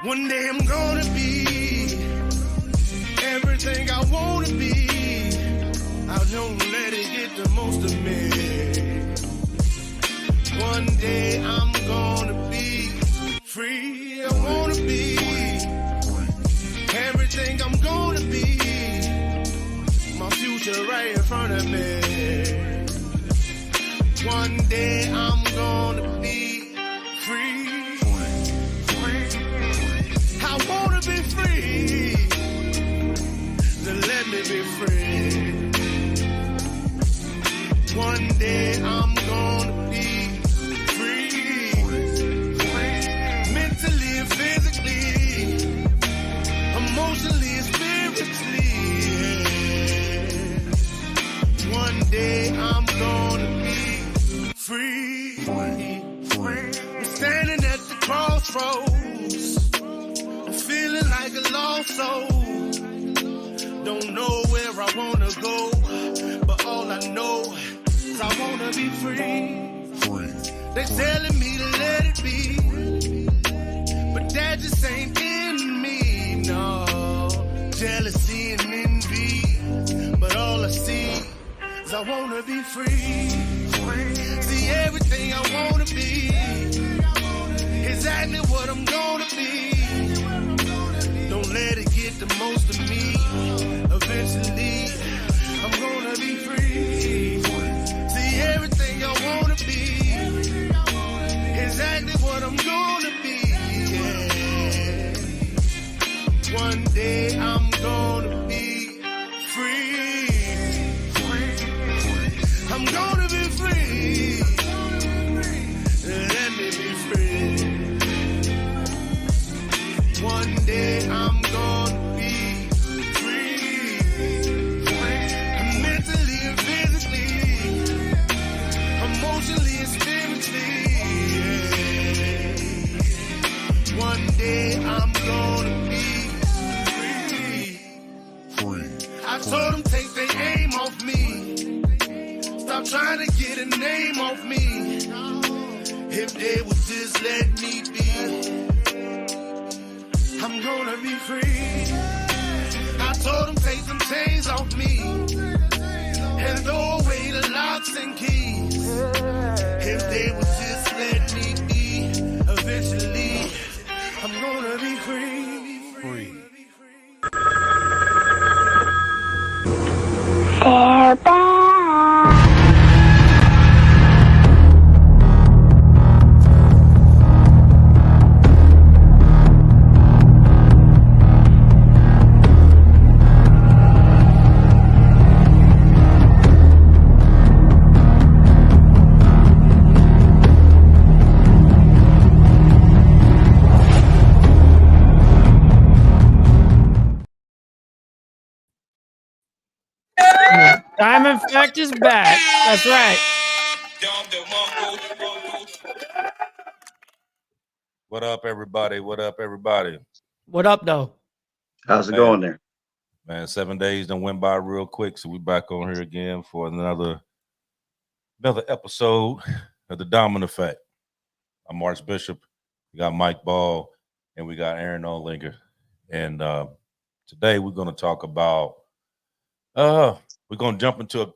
One day I'm gonna be everything I wanna be. I don't let it get the most of me. One day I'm gonna be free. I wanna be everything I'm gonna be. My future right in front of me. One day I'm gonna be free. I wanna be free. Then let me be free. One day I'm gonna be free. Mentally and physically, emotionally and spiritually. One day I'm gonna be free. I'm standing at the crossroads. I'm feeling like a lost soul. Don't know where I wanna go, but all I know is I wanna be free. They telling me to let it be, but that just ain't in me, no. Jealousy and envy, but all I see is I wanna be free. See everything I wanna be, exactly what I'm gonna be. Don't let it get the most of me. Eventually, I'm gonna be free. See everything I wanna be, exactly what I'm gonna be. Yeah. One day I'm gonna be free. I'm gonna be free. Let me be free. One day I'm gonna be free. Mentally and physically, emotionally and spiritually. Yeah. One day I'm gonna be free. I told them take their aim off me. Stop trying to get a name off me. If they would just let me be, I'm gonna be free. I told them take some chains off me and throw away the locks and keys. If they would just let me be, eventually I'm gonna be free. They're back. Diamond Fact is back. That's right. What up, everybody? What up, everybody? What up, though? How's it going there? Man, 7 days done went by real quick, so we back on here again for another episode of the Diamond Effect. I'm Archbishop. We got Mike Ball, and we got Aaron Olinger. And today we're going to talk about we're going to jump into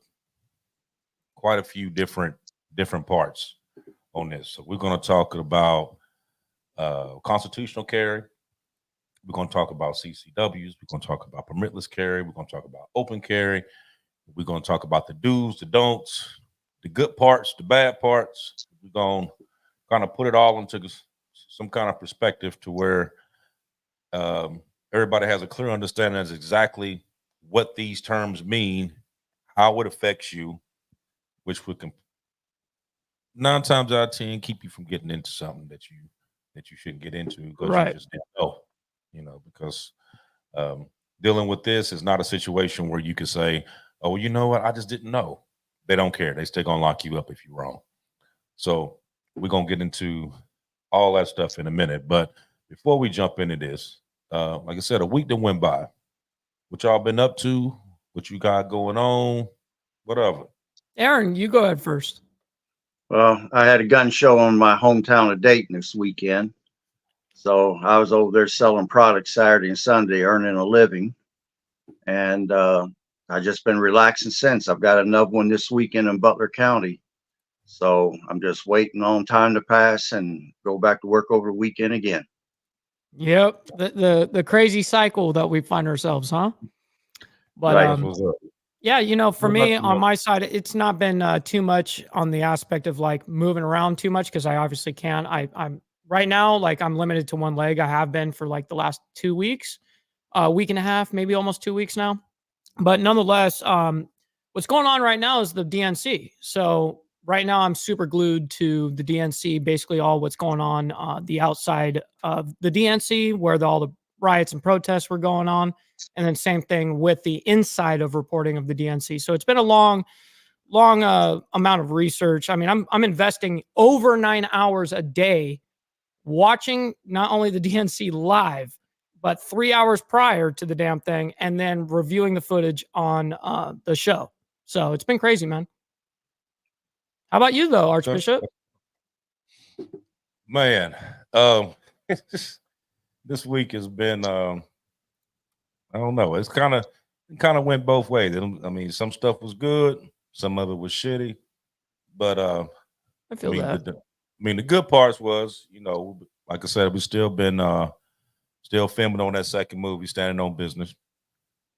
quite a few different parts on this. So we're going to talk about constitutional carry. We're going to talk about CCWs. We're going to talk about permitless carry. We're going to talk about open carry. We're going to talk about the do's, the don'ts, the good parts, the bad parts. We're going to kind of put it all into some kind of perspective to where everybody has a clear understanding as exactly what these terms mean, how it affects you, which would 9 times out of 10 keep you from getting into something that you shouldn't get into because you just didn't know, because dealing with this is not a situation where you can say, oh, you know what, I just didn't know. They don't care. They still gonna lock you up if you're wrong. So we're gonna get into all that stuff in a minute. But before we jump into this, like I said, a week that went by. What y'all been up to? What you got going on? Whatever. Aaron, you go ahead first. Well, I had a gun show on my hometown of Dayton this weekend. So I was over there selling products Saturday and Sunday, earning a living. And I just been relaxing since. I've got another one this weekend in Butler County. So I'm just waiting on time to pass and go back to work over the weekend again. Yep. The crazy cycle that we find ourselves, huh? But Right. That's what's up. yeah, you know, for What about me you, on man? my side, it's not been too much on the aspect of like moving around too much because I obviously can't. I'm right now, like I'm limited to one leg. I have been for like the last 2 weeks, week and a half, maybe almost 2 weeks now. But nonetheless, what's going on right now is the DNC. So right now, I'm super glued to the DNC. Basically, all what's going on the outside of the DNC, where all the riots and protests were going on, and then same thing with the inside of reporting of the DNC. So it's been a long amount of research. I mean, I'm investing over 9 hours a day watching not only the DNC live, but 3 hours prior to the damn thing, and then reviewing the footage on the show. So it's been crazy, man. How about you, though, Archbishop? Man, this week has been I don't know. It kind of went both ways. I mean, some stuff was good, some of it was shitty, but I feel that. the good parts was, like I said, we still been still filming on that second movie, Standing on Business.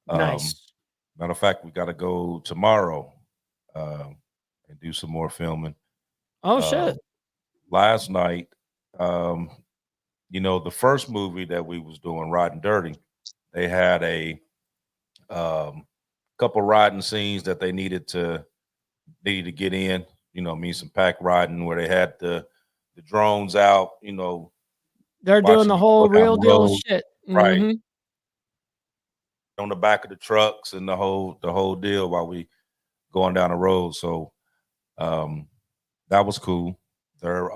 Nice. Matter of fact, we got to go tomorrow and do some more filming. Oh shit. Last night, the first movie that we was doing, Riding Dirty, they had a couple riding scenes that they needed to get in. Some pack riding where they had the drones out. They're doing watching the you go whole down real the deal road. shit. Right. Mhm. On the back of the trucks and the whole deal while we going down the road. So that was cool. They're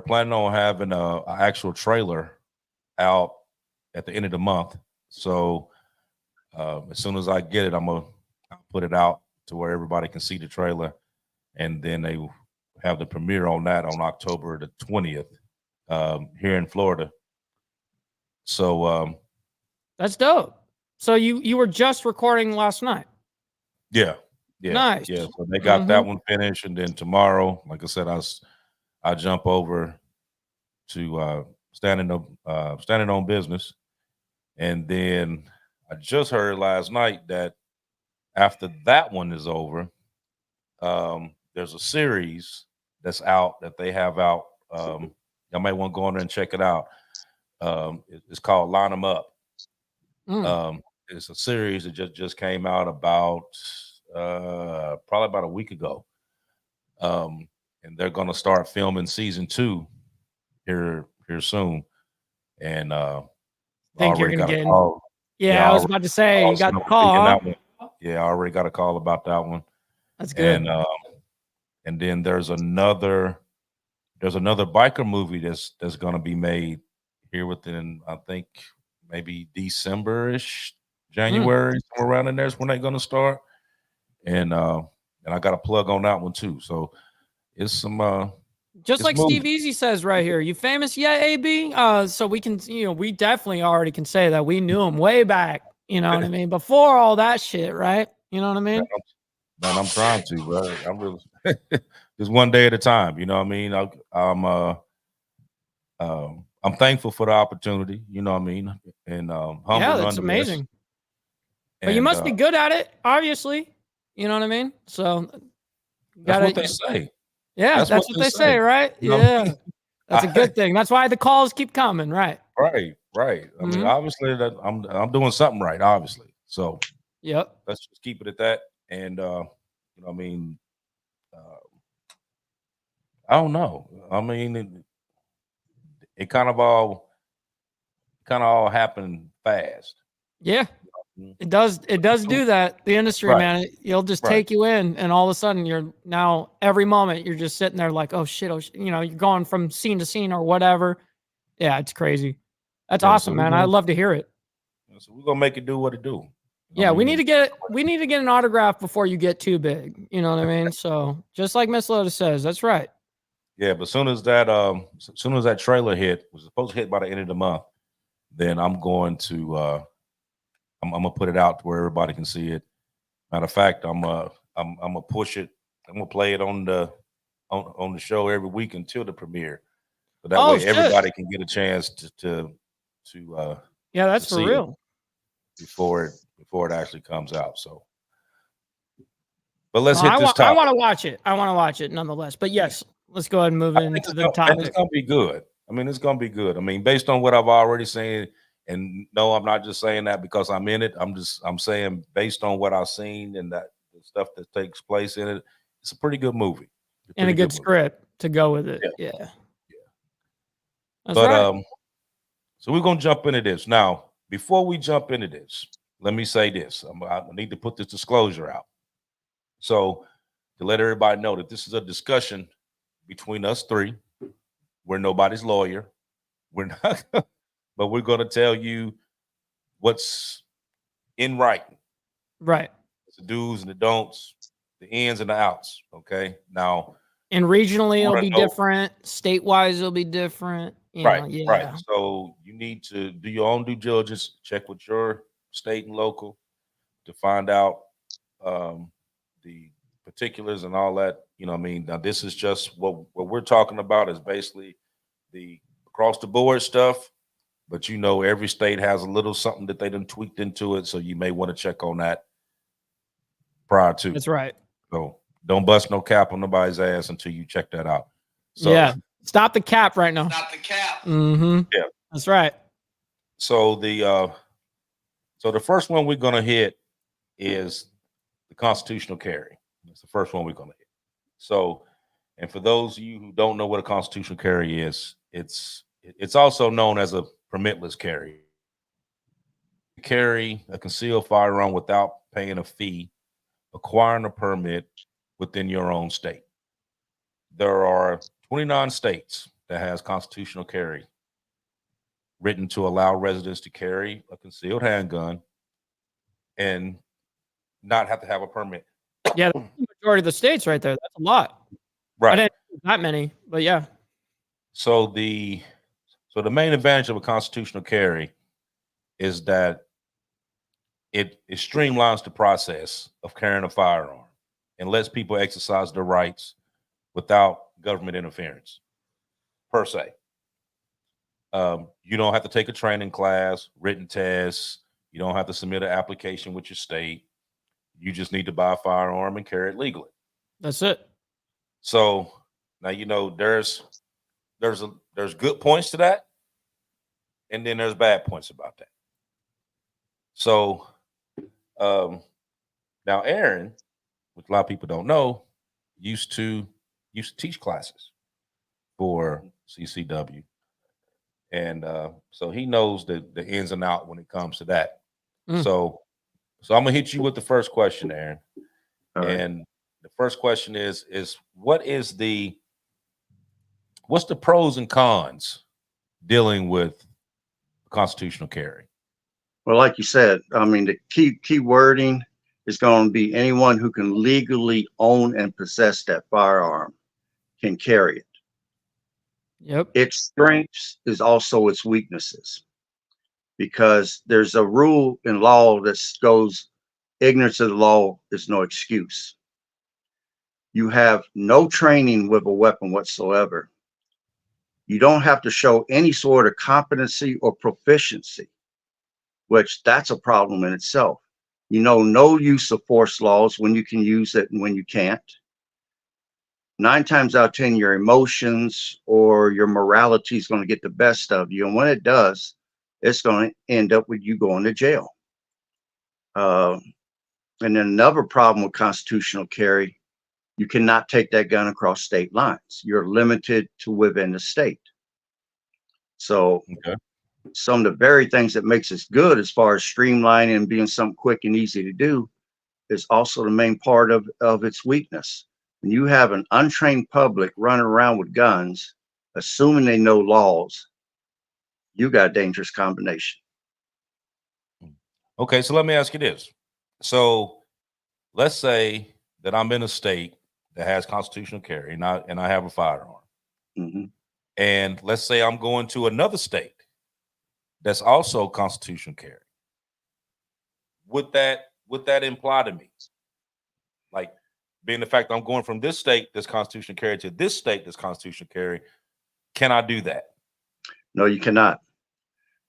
planning on having a actual trailer out at the end of the month. So as soon as I get it, I'll put it out to where everybody can see the trailer, and then they have the premiere on that on October the 20th here in Florida. So that's dope. So you were just recording last night. yeah. Nice. So they got that one finished, and then tomorrow, like I said, I jump over to standing on business, and then I just heard last night that after that one is over, there's a series that's out that they have out. I might want to go in there and check it out. It's called Line 'Em Up. It's a series that just came out about probably about a week ago, and they're going to start filming season 2 here soon. And Think you're already gonna got a get in. call. Yeah, I was about to say you got the call, huh? That one. Yeah, I already got a call about that one. That's good. And then there's another biker movie that's going to be made here within, I think, maybe December-ish, January, somewhere around in there is when they're going to start. And I got a plug on that one too. So it's some just it's like moving. Steve Easy says right here. You famous yet, AB? So we can, we definitely already can say that we knew him way back. You know what I mean? Before all that shit, right? You know what I mean? Man, I'm trying to, bro. I'm really just one day at a time. You know what I mean? I'm thankful for the opportunity. You know what I mean? And humble. Yeah, that's amazing. But you And, must be good at it, obviously. You know what I mean? So that's what they say. Yeah, that's what they say, right? Yeah. That's a good thing. That's why the calls keep coming, right? Right. I mean, obviously that I'm doing something right, obviously. So yep. Let's just keep it at that. And I mean, I don't know. I mean, it kind of all happened fast. Yeah. It does do that. The industry, man, it'll just take you in, and all of a sudden you're now every moment you're just sitting there like, oh shit, you're going from scene to scene or whatever. Yeah, it's crazy. That's awesome, man. I'd love to hear it. So we're gonna make it do what it do. Yeah, we need to get an autograph before you get too big. You know what I mean? So just like Miss Lotus says, that's right. Yeah, but as soon as that trailer was supposed to hit by the end of the month, then I'm going to I'm gonna put it out to where everybody can see it. Matter of fact, I'm gonna push it. I'm gonna play it on the show every week until the premiere, so that Oh way shit! everybody can get a chance to Yeah, that's to for see it real. before it actually comes out. So, but let's No, hit this I topic. want to watch it. I want to watch it nonetheless. But yes, let's go ahead and move I think into the and it's topic. gonna be good. I mean, it's gonna be good. I mean, based on what I've already seen, and no, I'm not just saying that because I'm in it. I'm saying based on what I've seen and that the stuff that takes place in it, it's a pretty good movie. And a good script to go with it. Yeah. Yeah. Yeah. That's But right. so we're gonna jump into this now. Before we jump into this, let me say this. I need to put this disclosure out. So to let everybody know that this is a discussion between us three. We're nobody's lawyer. We're not, but we're going to tell you what's in writing, Right. the do's and the don'ts, the ins and the outs. Okay. Now, And regionally, you it'll want be to know, different. State-wise, it'll be different. You right, know, right. yeah. So you need to do your own due diligence, check with your state and local to find out the particulars and all that. You know what I mean? Now, this is just what we're talking about is basically the across the board stuff. But you know, every state has a little something that they done tweaked into it. So you may want to check on that prior to. That's right. So don't bust no cap on nobody's ass until you check that out. So Yeah. Stop the cap right now. Stop the cap. Mm-hmm. yeah. That's right. So the first one we're gonna hit is the constitutional carry. That's the first one we're gonna hit. So, and for those of you who don't know what a constitutional carry is, it's also known as a permitless carry. Carry a concealed firearm without paying a fee, acquiring a permit within your own state. There are 29 states that has constitutional carry written to allow residents to carry a concealed handgun and not have to have a permit. Yeah, that's the majority of the states right there. That's a lot. I Right. didn't know that many, but yeah. So the main advantage of a constitutional carry is that it streamlines the process of carrying a firearm and lets people exercise their rights without government interference, per se. You don't have to take a training class, written tests. You don't have to submit an application with your state. You just need to buy a firearm and carry it legally. That's it. So now you know there's good points to that, and then there's bad points about that. So now Aaron, which a lot of people don't know, used to teach classes for CCW. And so he knows the ins and out when it comes to that. So I'm gonna hit you with the first question, Aaron. And the first question is what's the pros and cons dealing with constitutional carry? Well, like you said, I mean, the key wording is going to be anyone who can legally own and possess that firearm can carry it. Yep. Its strengths is also its weaknesses, because there's a rule in law that goes, ignorance of the law is no excuse. You have no training with a weapon whatsoever. You don't have to show any sort of competency or proficiency, which that's a problem in itself. You know, no use of force laws, when you can use it and when you can't. 9 times out of 10, your emotions or your morality is going to get the best of you. And when it does, it's going to end up with you going to jail. And then another problem with constitutional carry, you cannot take that gun across state lines. You're limited to within the state. So some of the very things that makes us good as far as streamlining and being something quick and easy to do is also the main part of its weakness. When you have an untrained public running around with guns, assuming they know laws, you got a dangerous combination. Okay, so let me ask you this. So let's say that I'm in a state that has constitutional carry and I have a firearm. Mhm. And let's say I'm going to another state that's also constitutional carry. Would that imply to me? Like, being the fact that I'm going from this state that's constitutional carry to this state that's constitutional carry, can I do that? No, you cannot.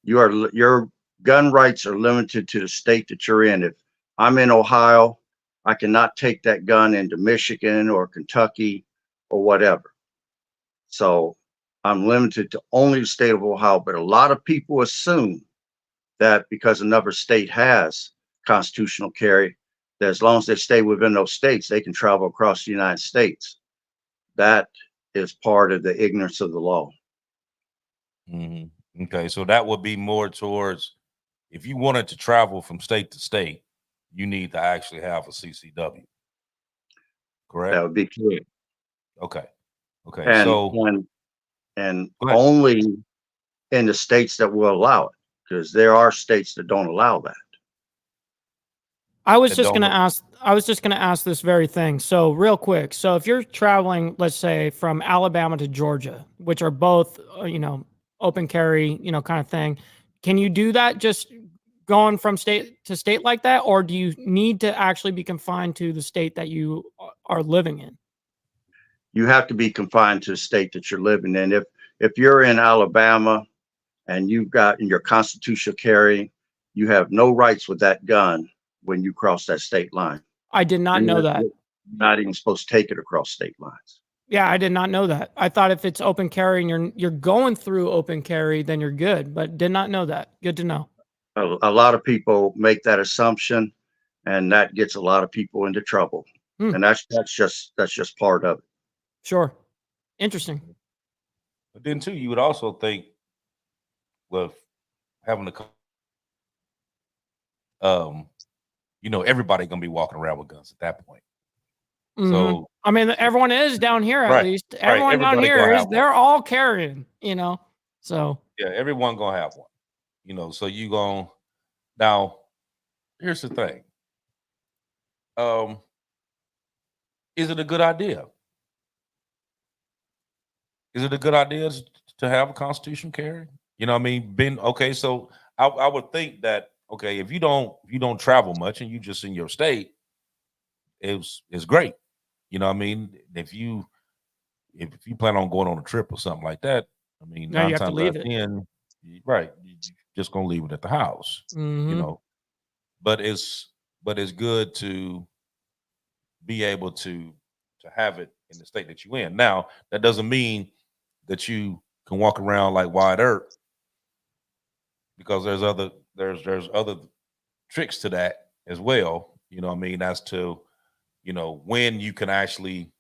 Your gun rights are limited to the state that you're in. If I'm in Ohio, I cannot take that gun into Michigan or Kentucky or whatever. So I'm limited to only the state of Ohio. But a lot of people assume that because another state has constitutional carry, that as long as they stay within those states, they can travel across the United States. That is part of the ignorance of the law. Mm-hmm. Okay, so that would be more towards, if you wanted to travel from state to state, you need to actually have a CCW. Correct? That would be correct. Okay. Okay. And So and go ahead. only in the states that will allow it, because there are states that don't allow that. I was That just don't going to know. ask. I was just going to ask this very thing. So, real quick. So, if you're traveling, let's say from Alabama to Georgia, which are both, open carry, kind of thing, can you do that just going from state to state like that, or do you need to actually be confined to the state that you are living in? You have to be confined to the state that you're living in. If you're in Alabama and you've got in your constitutional carry, you have no rights with that gun when you cross that state line. I did not know that. You're not even supposed to take it across state lines. Yeah, I did not know that. I thought if it's open carry and you're going through open carry, then you're good. But did not know that. Good to know. A lot of people make that assumption, and that gets a lot of people into trouble. And that's just part of it. Sure. Interesting. But then too, you would also think, well, having everybody gonna be walking around with guns at that point. Mhm. So I mean, everyone is down here at Right, least. right. Everyone down Everybody here gonna is. have one. They're all carrying. So yeah, everyone gonna have one. So you gonna now. Here's the thing. Is it a good idea? Is it a good idea to have a constitutional carry? You know what I mean? Okay, so I would think that, okay, if you don't travel much and you just in your state, it's great. You know what I mean? If you plan on going on a trip or something like that, I mean, now you 9 have to times out leave of it. 10, right, you just gonna leave it at the house. Mhm. But it's good to be able to have it in the state that you're in. Now, that doesn't mean that you can walk around like wide earth, because there's other tricks to that as well. You know what I mean? As to, when you can actually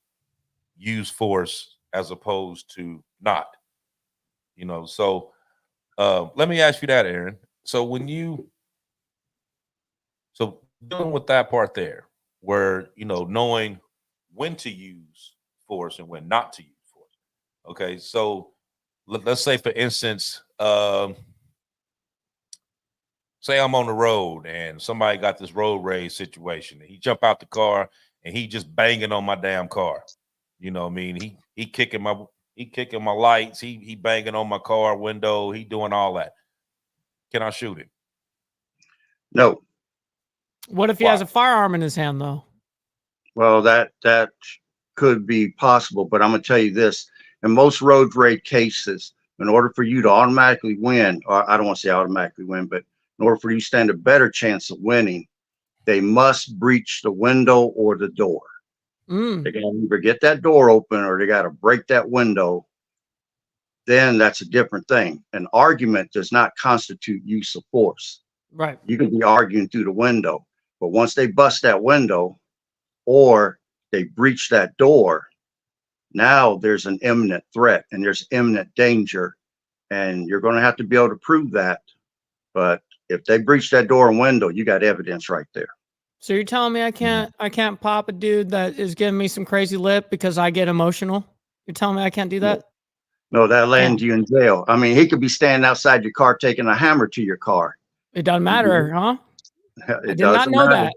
use force as opposed to not. So let me ask you that, Aaron. So dealing with that part there, where knowing when to use force and when not to use force. Okay, so let's say, for instance, say I'm on the road and somebody got this road rage situation. He jump out the car and he just banging on my damn car. You know what I mean? He kicking my lights. He banging on my car window. He doing all that. Can I shoot him? No. What if he Why? has a firearm in his hand, though? Well, that could be possible, but I'm going to tell you this: in most road rage cases, in order for you to automatically win, or I don't want to say automatically win, but in order for you to stand a better chance of winning, they must breach the window or the door. They got to either get that door open or they got to break that window. Then that's a different thing. An argument does not constitute use of force. Right. You can be arguing through the window, but once they bust that window or they breach that door, now there's an imminent threat and there's imminent danger, and you're going to have to be able to prove that. But if they breach that door and window, you got evidence right there. So you're telling me I can't pop a dude that is giving me some crazy lip because I get emotional? You're telling me I can't do that? No, that lands you in jail. I mean, he could be standing outside your car taking a hammer to your car. It doesn't matter, huh? I It did not doesn't know matter. that.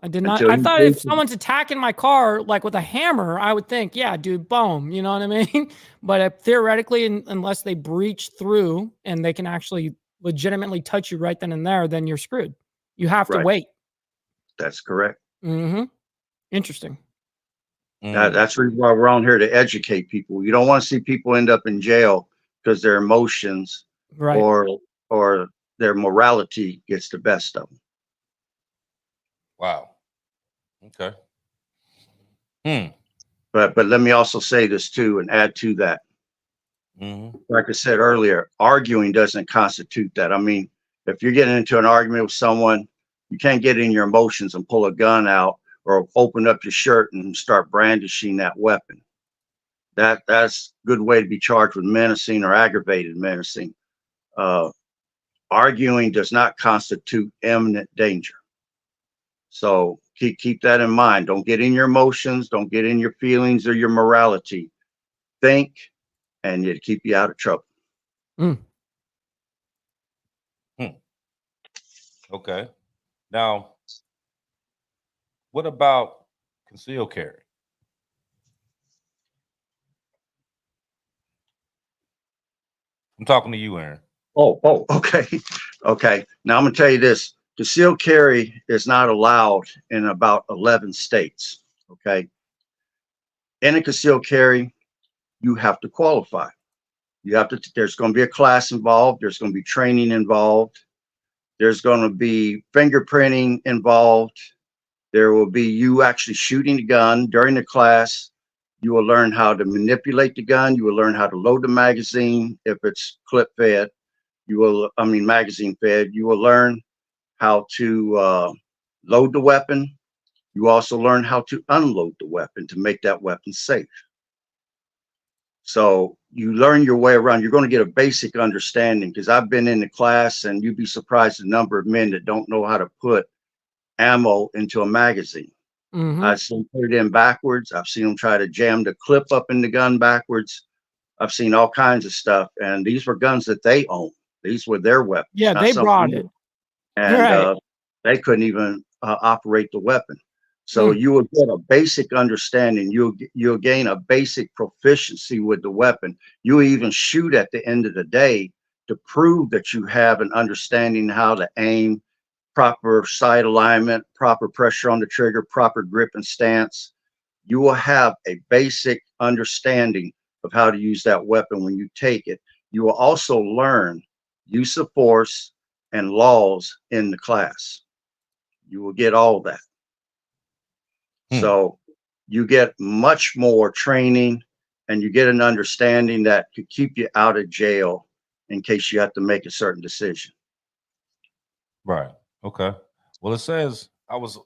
I did not. until I you thought prove if someone's attacking my car like with a hammer, I would think, yeah, dude, boom. You know what I mean? But theoretically, unless they breach through and they can actually legitimately touch you right then and there, then you're screwed. You have to right. wait. That's correct. Mm-hmm. Interesting. That's why we're on here to educate people. You don't want to see people end up in jail because their emotions Right. or their morality gets the best of them. Wow. Okay. Hmm. But let me also say this too and add to that. Mm-hmm. Like I said earlier, arguing doesn't constitute that. I mean, if you're getting into an argument with someone, you can't get in your emotions and pull a gun out or open up your shirt and start brandishing that weapon. That's a good way to be charged with menacing or aggravated menacing. Uh, Arguing does not constitute imminent danger. So keep that in mind. Don't get in your emotions. Don't get in your feelings or your morality. Think, and it'll keep you out of trouble. Mm. Okay. Now, what about concealed carry? I'm talking to you, Aaron. Okay. Okay. Now I'm going to tell you this. Concealed carry is not allowed in about 11 states. Okay. In a concealed carry, you have to qualify. There's going to be a class involved. There's going to be training involved. There's going to be fingerprinting involved. There will be you actually shooting the gun during the class. You will learn how to manipulate the gun. You will learn how to load the magazine if it's clip fed. Magazine fed. You will learn how to load the weapon. You also learn how to unload the weapon to make that weapon safe. So you learn your way around. You're going to get a basic understanding because I've been in the class and you'd be surprised the number of men that don't know how to put ammo into a magazine. Mm-hmm. I've seen them put it in backwards. I've seen them try to jam the clip up in the gun backwards. I've seen all kinds of stuff. And these were guns that they own. These were their weapons. Yeah, not they something brought new. it. And Right. they couldn't even operate the weapon. So Mm. you will get a basic understanding. You'll gain a basic proficiency with the weapon. You even shoot at the end of the day to prove that you have an understanding how to aim, proper sight alignment, proper pressure on the trigger, proper grip and stance. You will have a basic understanding of how to use that weapon when you take it. You will also learn use of force and laws in the class. You will get all that. So you get much more training and you get an understanding that could keep you out of jail in case you have to make a certain decision. Right. Okay. Well, it says I was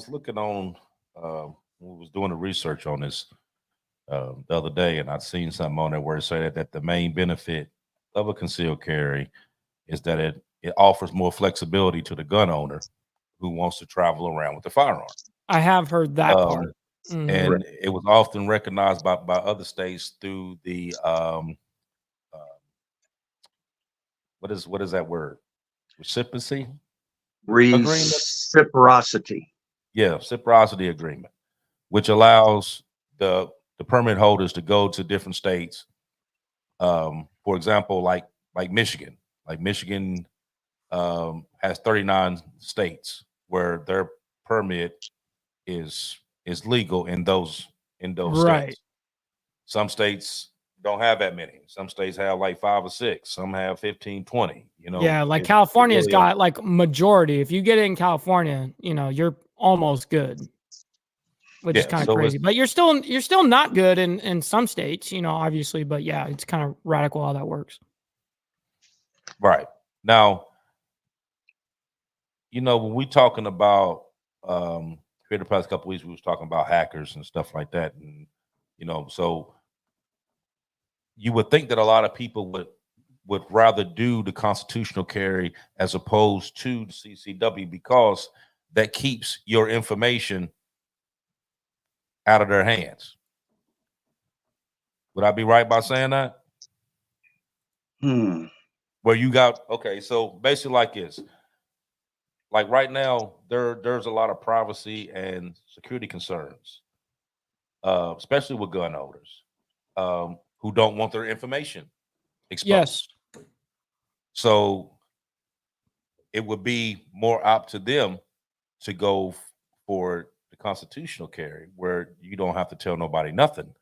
looking on when we was doing the research on this the other day, and I'd seen something on there where it said that the main benefit of a concealed carry is that it offers more flexibility to the gun owner who wants to travel around with the firearm. I have heard that Um, part. Mhm. and it was often recognized by other states through the uh, what is that word? Reciprocity agreement? Reciprocity. Yeah, reciprocity agreement, which allows the permit holders to go to different states. For example, like Michigan. Like Michigan has 39 states where their permit is legal in those Right. states. Some states don't have that many. Some states have like 5 or 6. Some have 15, 20. You know, Yeah, like it California's really got like majority. If you get in California, you're almost good, which is yeah. kind of So it's crazy. But you're still not good in some states, obviously. But yeah, it's kind of radical how that works. right now. When we talking about here the past couple weeks, we was talking about hackers and stuff like that, and so you would think that a lot of people would rather do the constitutional carry as opposed to the CCW because that keeps your information out of their hands. Would I be right by saying that? Where you got okay, so basically like this. like right now, there's a lot of privacy and security concerns, especially with gun owners who don't want their information exposed. Yes. So it would be more up to them to go for the constitutional carry, where you don't have to tell nobody nothing,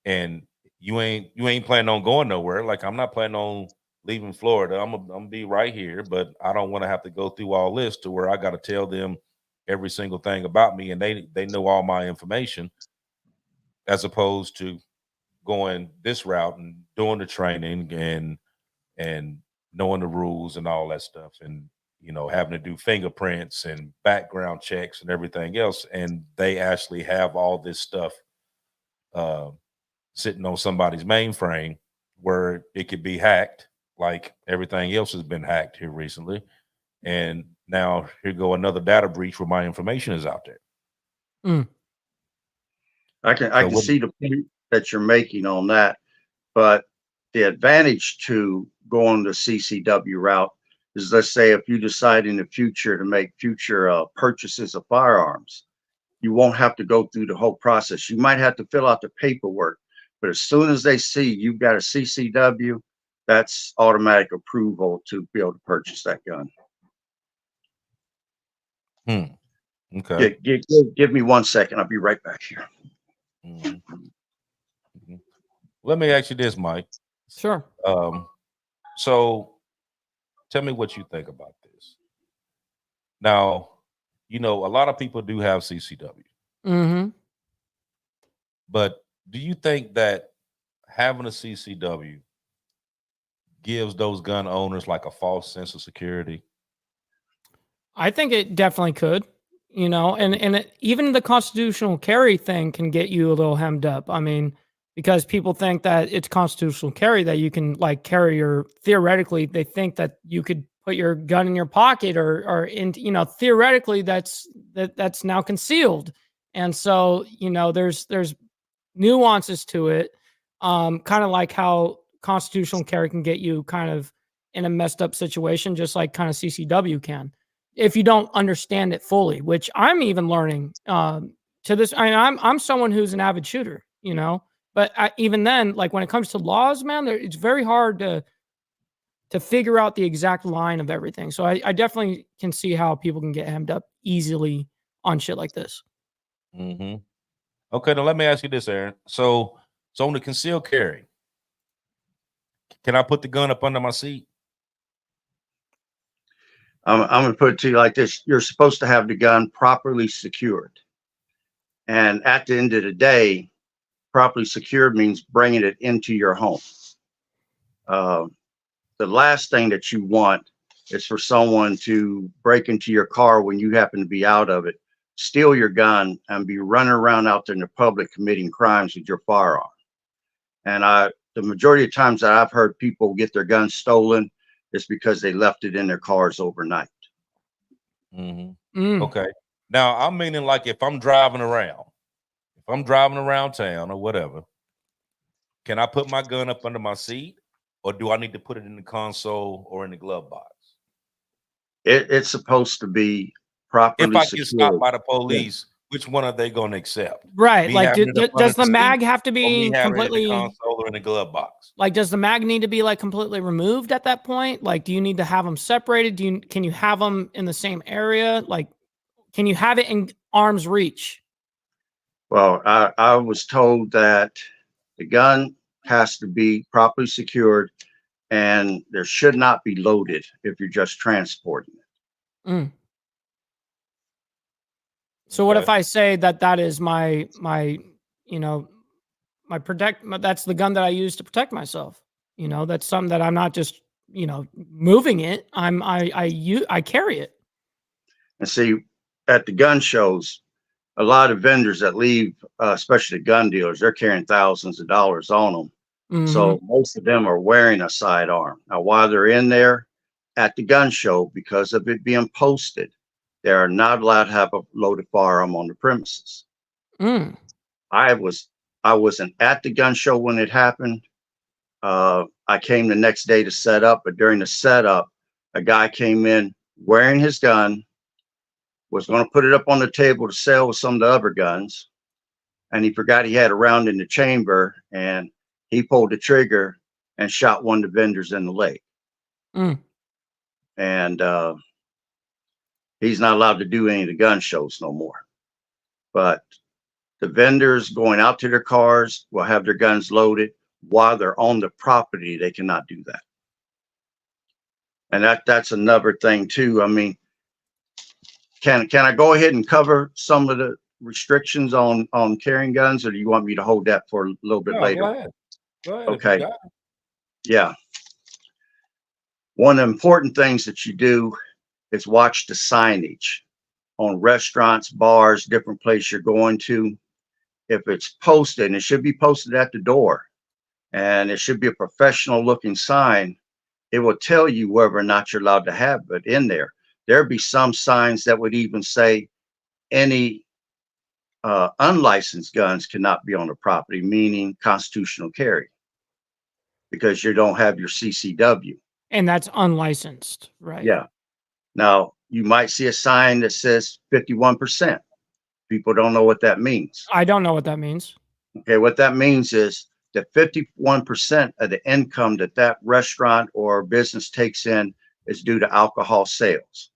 and you ain't planning on going nowhere. Like, I'm not planning on leaving Florida. I'm gonna be right here, but I don't want to have to go through all this to where I got to tell them every single thing about me, and they know all my information, as opposed to going this route and doing the training and knowing the rules and all that stuff, and having to do fingerprints and background checks and everything else, and they actually have all this stuff sitting on somebody's mainframe where it could be hacked, like everything else has been hacked here recently. And now here go another data breach where my information is out there. Mm. I can see the point that you're making on that, but the advantage to going the CCW route is, let's say if you decide in the future to make future purchases of firearms, you won't have to go through the whole process. You might have to fill out the paperwork, but as soon as they see you've got a CCW, that's automatic approval to be able to purchase that gun. Okay. Give me 1 second. I'll be right back here. Let me ask you this, Mike. Sure. So tell me what you think about this. Now, a lot of people do have CCW. Mm-hmm. But do you think that having a CCW gives those gun owners like a false sense of security? I think it definitely could, and even the constitutional carry thing can get you a little hemmed up. I mean, because people think that it's constitutional carry, that you can like carry theoretically, they think that you could put your gun in your pocket or in, theoretically that's now concealed. And so, there's nuances to it. Kind of like how constitutional carry can get you kind of in a messed up situation, just like kind of CCW can, if you don't understand it fully, which I'm even learning to this. I'm someone who's an avid shooter, but even then, like when it comes to laws, man, it's very hard to figure out the exact line of everything. So I definitely can see how people can get hemmed up easily on shit like this. Mm-hmm. Okay, now let me ask you this, Aaron. So on the concealed carry, can I put the gun up under my seat? I'm going to put it to you like this. You're supposed to have the gun properly secured. And at the end of the day, properly secured means bringing it into your home. The last thing that you want is for someone to break into your car when you happen to be out of it, steal your gun, and be running around out there in the public committing crimes with your firearm. And the majority of times that I've heard people get their guns stolen is because they left it in their cars overnight. Okay. Now I'm meaning like if I'm driving around town or whatever, can I put my gun up under my seat, or do I need to put it in the console or in the glove box? It's supposed to be properly if I secured. get stopped by the police, which one are they going to accept? Right. Me Like, having it up does under the mag seat, have to or me be having it in the completely, console or in the glove box? like, does the mag need to be like completely removed at that point? Like, do you need to have them separated? Can you have them in the same area? Like, can you have it in arm's reach? Well, I was told that the gun has to be properly secured and there should not be loaded if you're just transporting it. So what if I say that is my that's the gun that I use to protect myself? That's something that I'm not just, moving it. I carry it. And see, at the gun shows, a lot of vendors that leave, especially gun dealers, they're carrying thousands of dollars on them. So most of them are wearing a sidearm. Now, while they're in there at the gun show, because of it being posted, they are not allowed to have a loaded firearm on the premises. I wasn't at the gun show when it happened. I came the next day to set up, but during the setup, a guy came in wearing his gun, was going to put it up on the table to sell with some of the other guns, and he forgot he had a round in the chamber, and he pulled the trigger and shot one of the vendors in the leg. Mm. And he's not allowed to do any of the gun shows no more. But the vendors going out to their cars will have their guns loaded while they're on the property. They cannot do that. And that's another thing too. I mean, can I go ahead and cover some of the restrictions on carrying guns, or do you want me to hold that for a little bit later? Go ahead. Go ahead. Okay. Yeah. One of the important things that you do is watch the signage on restaurants, bars, different places you're going to. If it's posted, and it should be posted at the door, and it should be a professional looking sign, it will tell you whether or not you're allowed to have it in there. There'd be some signs that would even say any unlicensed guns cannot be on the property, meaning constitutional carry, because you don't have your CCW. And that's unlicensed, right? Yeah. Now, you might see a sign that says 51%. People don't know what that means. I don't know what that means. Okay, what that means is that 51% of the income that restaurant or business takes in is due to alcohol sales.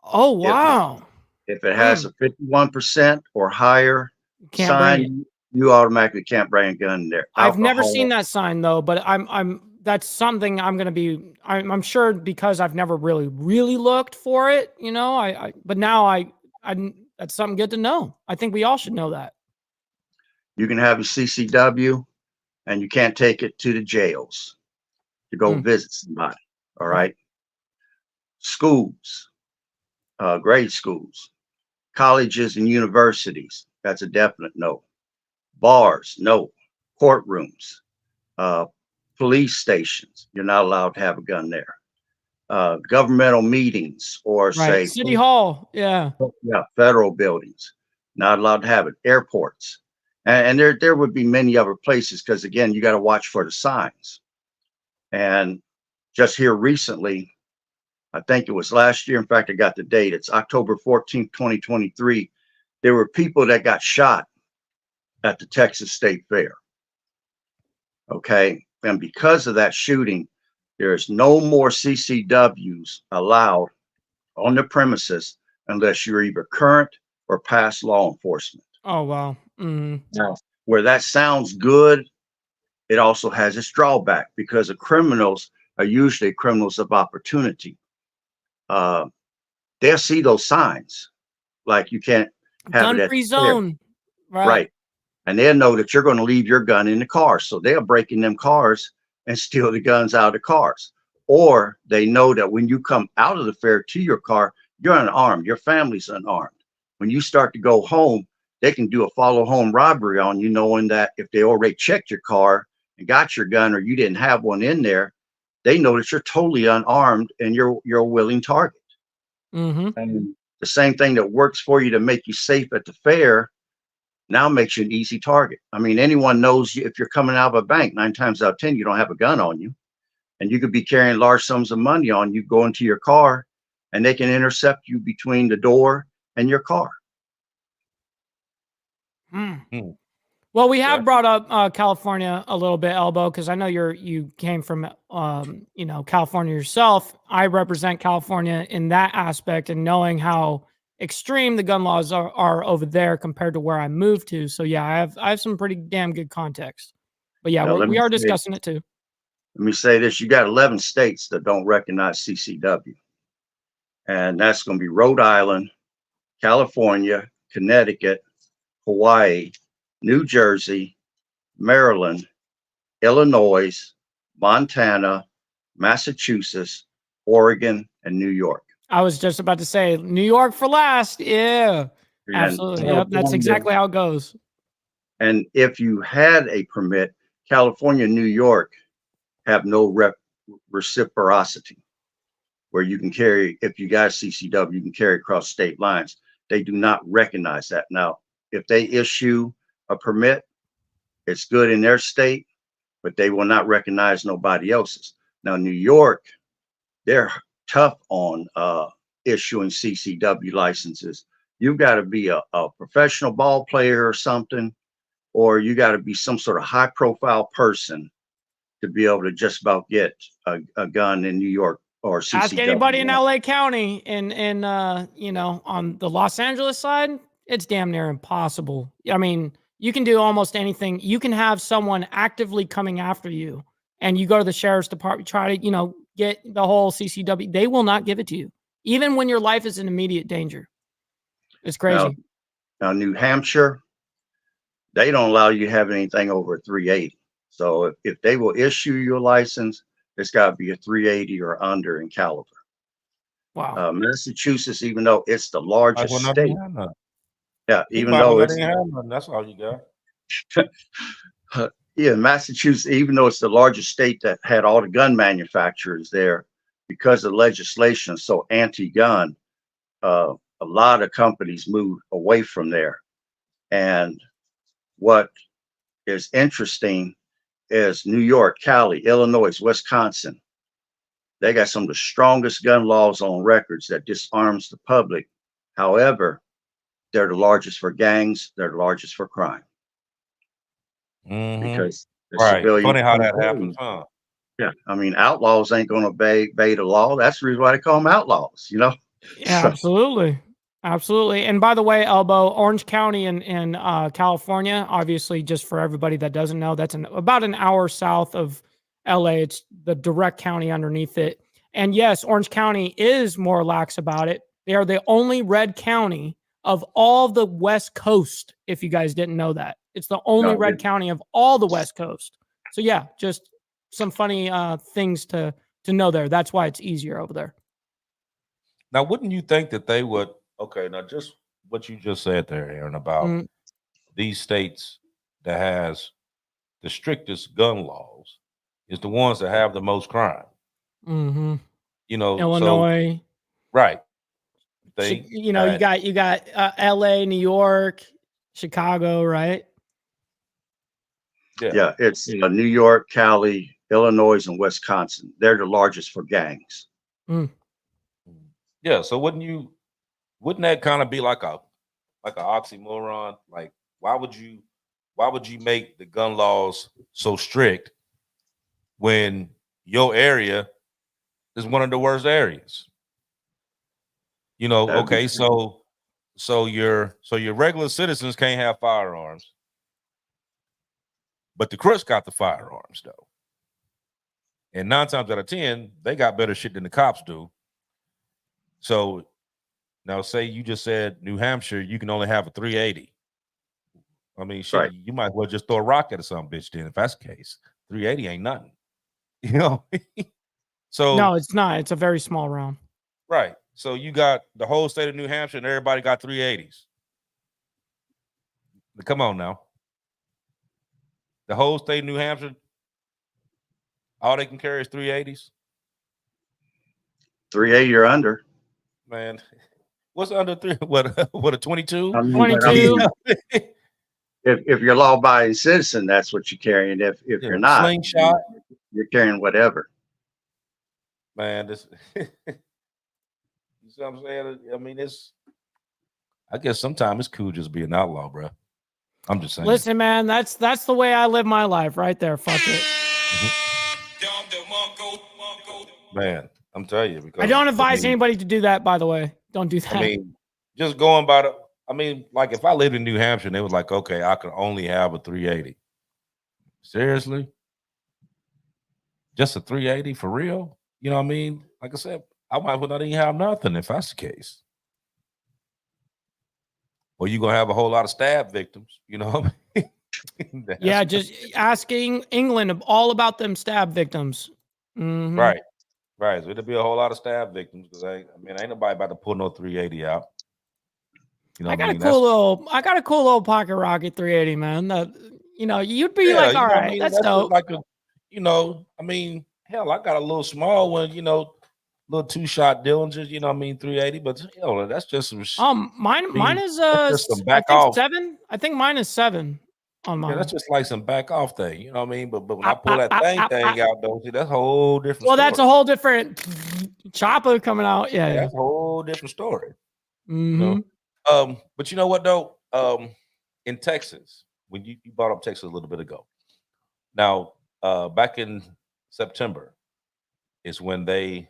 Oh, wow. If it has a 51% or higher sign, you automatically can't bring a gun there. I've never seen that sign though, but that's something I'm going to be, I'm sure, because I've never really looked for it, you know, but now that's something good to know. I think we all should know that. You can have a CCW and you can't take it to the jails to go visit somebody. All right. Schools, grade schools, colleges and universities. That's a definite no. Bars, no. Courtrooms, police stations. You're not allowed to have a gun there. Governmental meetings or say City Hall. Yeah. Yeah. Federal buildings, not allowed to have it. Airports. And there would be many other places, because again, you got to watch for the signs. And just here recently, I think it was last year. In fact, I got the date. It's October 14th, 2023. There were people that got shot at the Texas State Fair. Okay. And because of that shooting, there's no more CCWs allowed on the premises unless you're either current or past law enforcement. Oh, wow. Now, where that sounds good, it also has its drawback, because the criminals are usually criminals of opportunity. They'll see those signs, like you can't have it at gun-free zone. Right. And they'll know that you're going to leave your gun in the car. So they'll break in them cars and steal the guns out of the cars. Or they know that when you come out of the fair to your car, you're unarmed. Your family's unarmed. When you start to go home, they can do a follow home robbery on you, knowing that if they already checked your car and got your gun, or you didn't have one in there, they know that you're totally unarmed and you're a willing target. And the same thing that works for you to make you safe at the fair now makes you an easy target. I mean, anyone knows you, if you're coming out of a bank, 9 times out of 10, you don't have a gun on you, and you could be carrying large sums of money on you, go into your car, and they can intercept you between the door and your car. Well, we have brought up California a little bit, Elbow, because I know you came from California yourself. I represent California in that aspect, and knowing how extreme the gun laws are over there compared to where I moved to. So yeah, I have some pretty damn good context. But yeah, we are discussing it too. Let me say this: you got 11 states that don't recognize CCW, and that's going to be Rhode Island, California, Connecticut, Hawaii, New Jersey, Maryland, Illinois, Montana, Massachusetts, Oregon, and New York. I was just about to say New York for last. Yeah, absolutely. Yep, that's exactly how it goes. And if you had a permit, California and New York have no reciprocity, where you can carry, if you got a CCW, you can carry across state lines. They do not recognize that. Now, if they issue a permit, it's good in their state, but they will not recognize nobody else's. Now, New York, they're tough on issuing CCW licenses. You've got to be a professional ball player or something, or you got to be some sort of high profile person to be able to just about get a gun in New York or CCW. Ask anybody in LA County and you know, on the Los Angeles side, it's damn near impossible. I mean, you can do almost anything. You can have someone actively coming after you, and you go to the sheriff's department, try to, you know, get the whole CCW. They will not give it to you, even when your life is in immediate danger. It's crazy. Now New Hampshire, they don't allow you to have anything over a 380. So if they will issue you a license, it's got to be a 380 or under in caliber. Wow. Massachusetts, even though it's the largest state, yeah, even though it's that's all you got. Yeah, Massachusetts, even though it's the largest state that had all the gun manufacturers there, because the legislation is so anti-gun, a lot of companies moved away from there. And what is interesting is New York, Cali, Illinois, Wisconsin. They got some of the strongest gun laws on records that disarms the public. However, they're the largest for gangs. They're the largest for crime. Because right, funny how that happens, huh? Yeah, I mean, outlaws ain't going to obey the law. That's the reason why they call them outlaws, you know? Yeah, absolutely. Absolutely. And by the way, Elbow, Orange County in California, obviously, just for everybody that doesn't know, that's about an hour south of LA. It's the direct county underneath it. And yes, Orange County is more lax about it. They are the only red county of all the West Coast, if you guys didn't know that. It's the only red county of all the West Coast. So yeah, just some funny things to know there. That's why it's easier over there. Now, wouldn't you think that they would? Okay, now just what you just said there, Aaron, about these states that has the strictest gun laws is the ones that have the most crime. Mm-hmm. You know, Illinois, so, right? You got L.A., New York, Chicago, right? Yeah, it's New York, Cali, Illinois, and Wisconsin. They're the largest for gangs. Yeah, so wouldn't that kind of be like an oxymoron? Like, why would you make the gun laws so strict when your area is one of the worst areas? You know, okay, so your regular citizens can't have firearms, but the crooks got the firearms though. And 9 times out of 10, they got better shit than the cops do. So now, say you just said New Hampshire, you can only have a 380. I mean, shit, right. You might as well just throw a rock at a some bitch then. If that's the case, 380 ain't nothing. You know? So no, it's not. It's a very small round. Right. So you got the whole state of New Hampshire and everybody got 380s. But come on now. The whole state of New Hampshire, all they can carry is 380s. 380 or under. Man, what's under 3? What a 22? 22. If you're a law-abiding citizen, that's what you're carrying. If you're not, slingshot, you're carrying whatever. Man, this you see what I'm saying? I mean, I guess sometimes it's cool just being an outlaw, bro. I'm just saying. Listen, man, that's the way I live my life right there. Fuck it. Man, I'm telling you, because I don't advise anybody to do that, by the way. Don't do that. I mean, just going by the, I mean, like if I lived in New Hampshire and they was like, okay, I could only have a 380. Seriously? Just a 380 for real? You know what I mean? Like I said, I might as well not even have nothing if that's the case. Or you're going to have a whole lot of stab victims, you know what I mean? Yeah, just asking England all about them stab victims. Mm-hmm. Right. Right. So it'll be a whole lot of stab victims because ain't nobody about to pull no 380 out. You know I got a cool little pocket rocket 380, man. That, you know, you'd be like, all right, that's dope. Like hell, I got a little small one, little 2-shot Dillinger, 380, but that's just mine is some back off. 7. I think mine is 7 on mine. Yeah, that's just like some back off thing, you know what I mean? But when I pull that thing out, don't see that's a whole different story. That's a whole different Chopper coming out. Yeah, That's a whole different story. Mm-hmm. But you know what though? In Texas, when you brought up Texas a little bit ago. Now, back in September is when they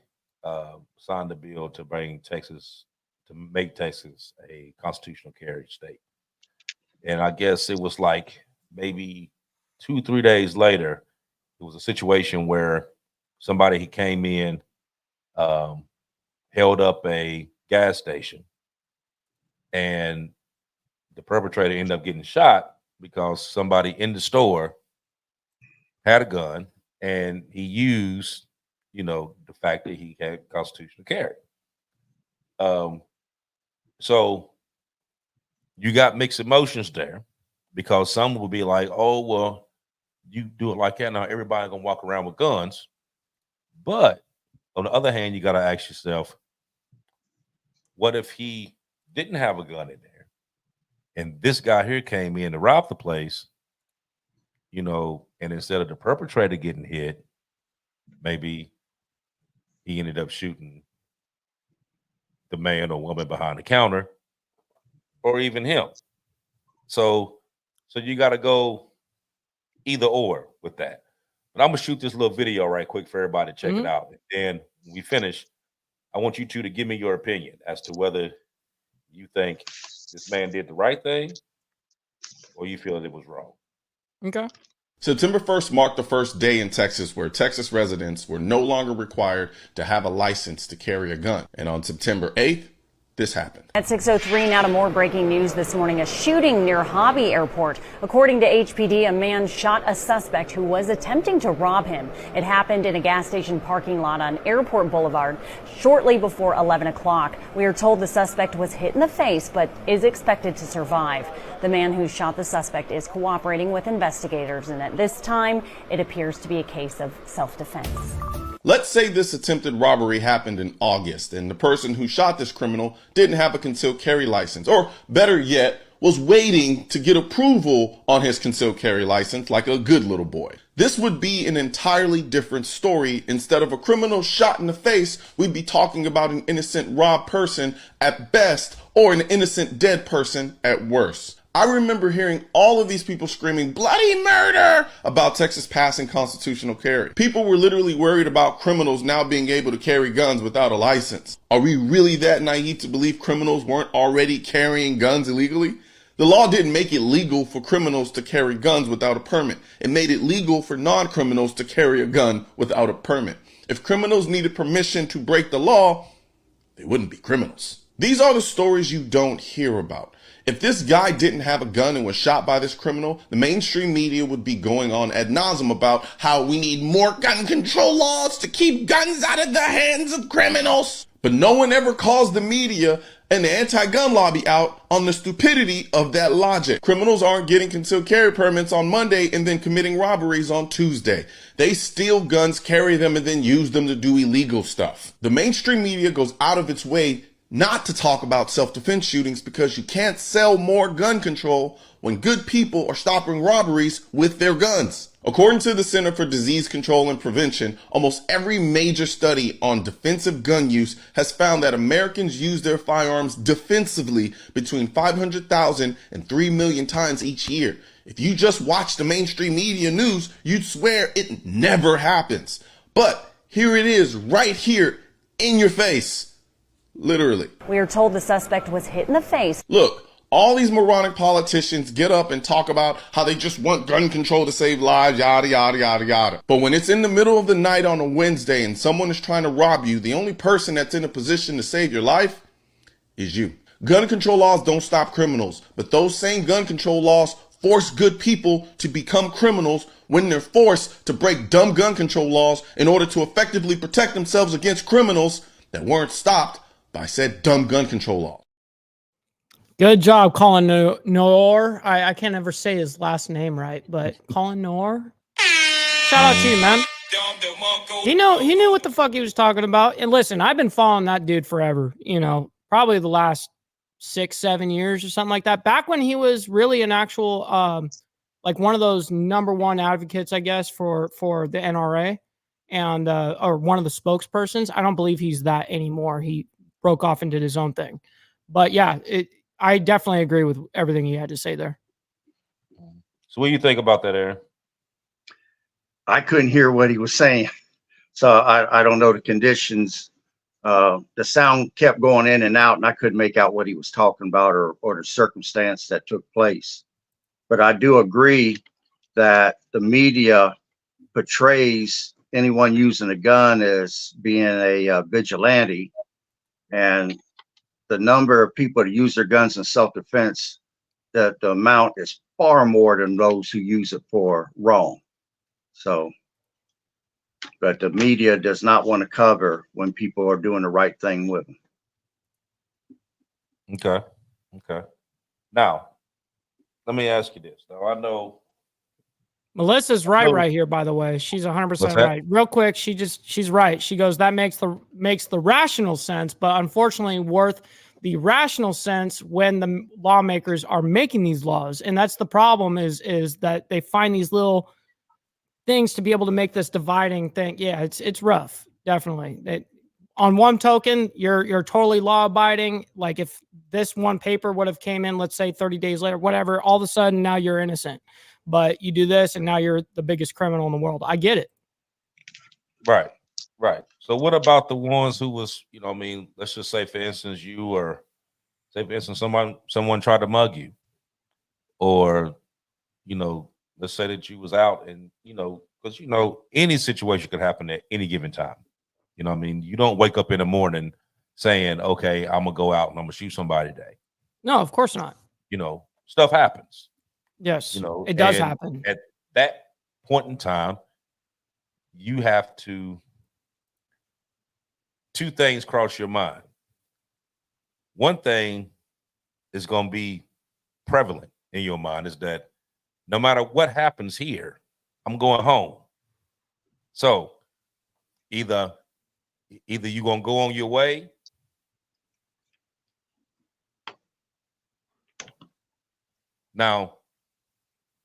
signed the bill to make Texas a constitutional carry state. And I guess it was like maybe 2-3 days later, it was a situation where somebody came in, held up a gas station, and the perpetrator ended up getting shot because somebody in the store had a gun and he used, the fact that he had constitutional carry. So you got mixed emotions there because some will be like, oh, well, you do it like that. Now everybody gonna walk around with guns. But on the other hand, you got to ask yourself, what if he didn't have a gun in there and this guy here came in to rob the place, and instead of the perpetrator getting hit, maybe he ended up shooting the man or woman behind the counter or even him. So you got to go either or with that. But I'm going to shoot this little video right quick for everybody to check it out. And when we finish, I want you two to give me your opinion as to whether you think this man did the right thing or you feel that it was wrong. Okay. September 1st marked the first day in Texas where Texas residents were no longer required to have a license to carry a gun. And on September 8th, this happened. At 6:03 now to more breaking news this morning. A shooting near Hobby Airport. According to HPD, a man shot a suspect who was attempting to rob him. It happened in a gas station parking lot on Airport Boulevard shortly before 11 o'clock. We are told the suspect was hit in the face but is expected to survive. The man who shot the suspect is cooperating with investigators, and at this time, it appears to be a case of self-defense. Let's say this attempted robbery happened in August and the person who shot this criminal didn't have a concealed carry license, or better yet, was waiting to get approval on his concealed carry license like a good little boy. This would be an entirely different story. Instead of a criminal shot in the face, we'd be talking about an innocent robbed person at best or an innocent dead person at worst. I remember hearing all of these people screaming bloody murder about Texas passing constitutional carry. People were literally worried about criminals now being able to carry guns without a license. Are we really that naive to believe criminals weren't already carrying guns illegally? The law didn't make it legal for criminals to carry guns without a permit. It made it legal for non-criminals to carry a gun without a permit. If criminals needed permission to break the law, they wouldn't be criminals. These are the stories you don't hear about. If this guy didn't have a gun and was shot by this criminal, the mainstream media would be going on ad nauseum about how we need more gun control laws to keep guns out of the hands of criminals. But no one ever calls the media and the anti-gun lobby out on the stupidity of that logic. Criminals aren't getting concealed carry permits on Monday and then committing robberies on Tuesday. They steal guns, carry them, and then use them to do illegal stuff. The mainstream media goes out of its way not to talk about self-defense shootings because you can't sell more gun control when good people are stopping robberies with their guns. According to the Center for Disease Control and Prevention, almost every major study on defensive gun use has found that Americans use their firearms defensively between 500,000 and 3 million times each year. If you just watch the mainstream media news, you'd swear it never happens. But here it is right here in your face. Literally. We are told the suspect was hit in the face. Look, all these moronic politicians get up and talk about how they just want gun control to save lives, yada, yada, yada, yada. But when it's in the middle of the night on a Wednesday and someone is trying to rob you, the only person that's in a position to save your life is you. Gun control laws don't stop criminals, but those same gun control laws force good people to become criminals when they're forced to break dumb gun control laws in order to effectively protect themselves against criminals that weren't stopped by said dumb gun control law. Good job, Colin Noor. I can't ever say his last name right, but Colin Noor. Shout out to you, man. He knew what the fuck he was talking about. And listen, I've been following that dude forever. Probably the last 6-7 years or something like that. Back when he was really an actual, like one of those number one advocates, I guess, for the NRA. and or one of the spokespersons. I don't believe he's that anymore. He broke off and did his own thing. But yeah, I definitely agree with everything he had to say there. So what do you think about that, Aaron? I couldn't hear what he was saying, so I don't know the conditions. The sound kept going in and out, and I couldn't make out what he was talking about or the circumstance that took place. But I do agree that the media portrays anyone using a gun as being a vigilante, and the number of people that use their guns in self-defense, that the amount is far more than those who use it for wrong. So, but the media does not want to cover when people are doing the right thing with them. Okay. Okay. Now, let me ask you this. Now, I know Melissa's right here, by the way. She's 100% right. Real quick, she's right. She goes, that makes the rational sense, but unfortunately worth the rational sense when the lawmakers are making these laws. And that's the problem is that they find these little things to be able to make this dividing thing. Yeah, it's rough. Definitely. On one token, you're totally law abiding. Like if this one paper would have came in, let's say 30 days later, whatever, all of a sudden now you're innocent. But you do this and now you're the biggest criminal in the world. I get it. Right. Right. So what about the ones who was, you know, I mean, let's just say, for instance, you or say, for instance, someone tried to mug you, or, you know, let's say that you was out and, you know, because, you know, any situation could happen at any given time. You know what I mean? You don't wake up in the morning saying, okay, I'm going to go out and I'm going to shoot somebody today. No, of course not. You know, stuff happens. Yes, you know, it does happen. At that point in time, you have to, two things cross your mind. One thing is going to be prevalent in your mind is that no matter what happens here, I'm going home. So either you're going to go on your way, now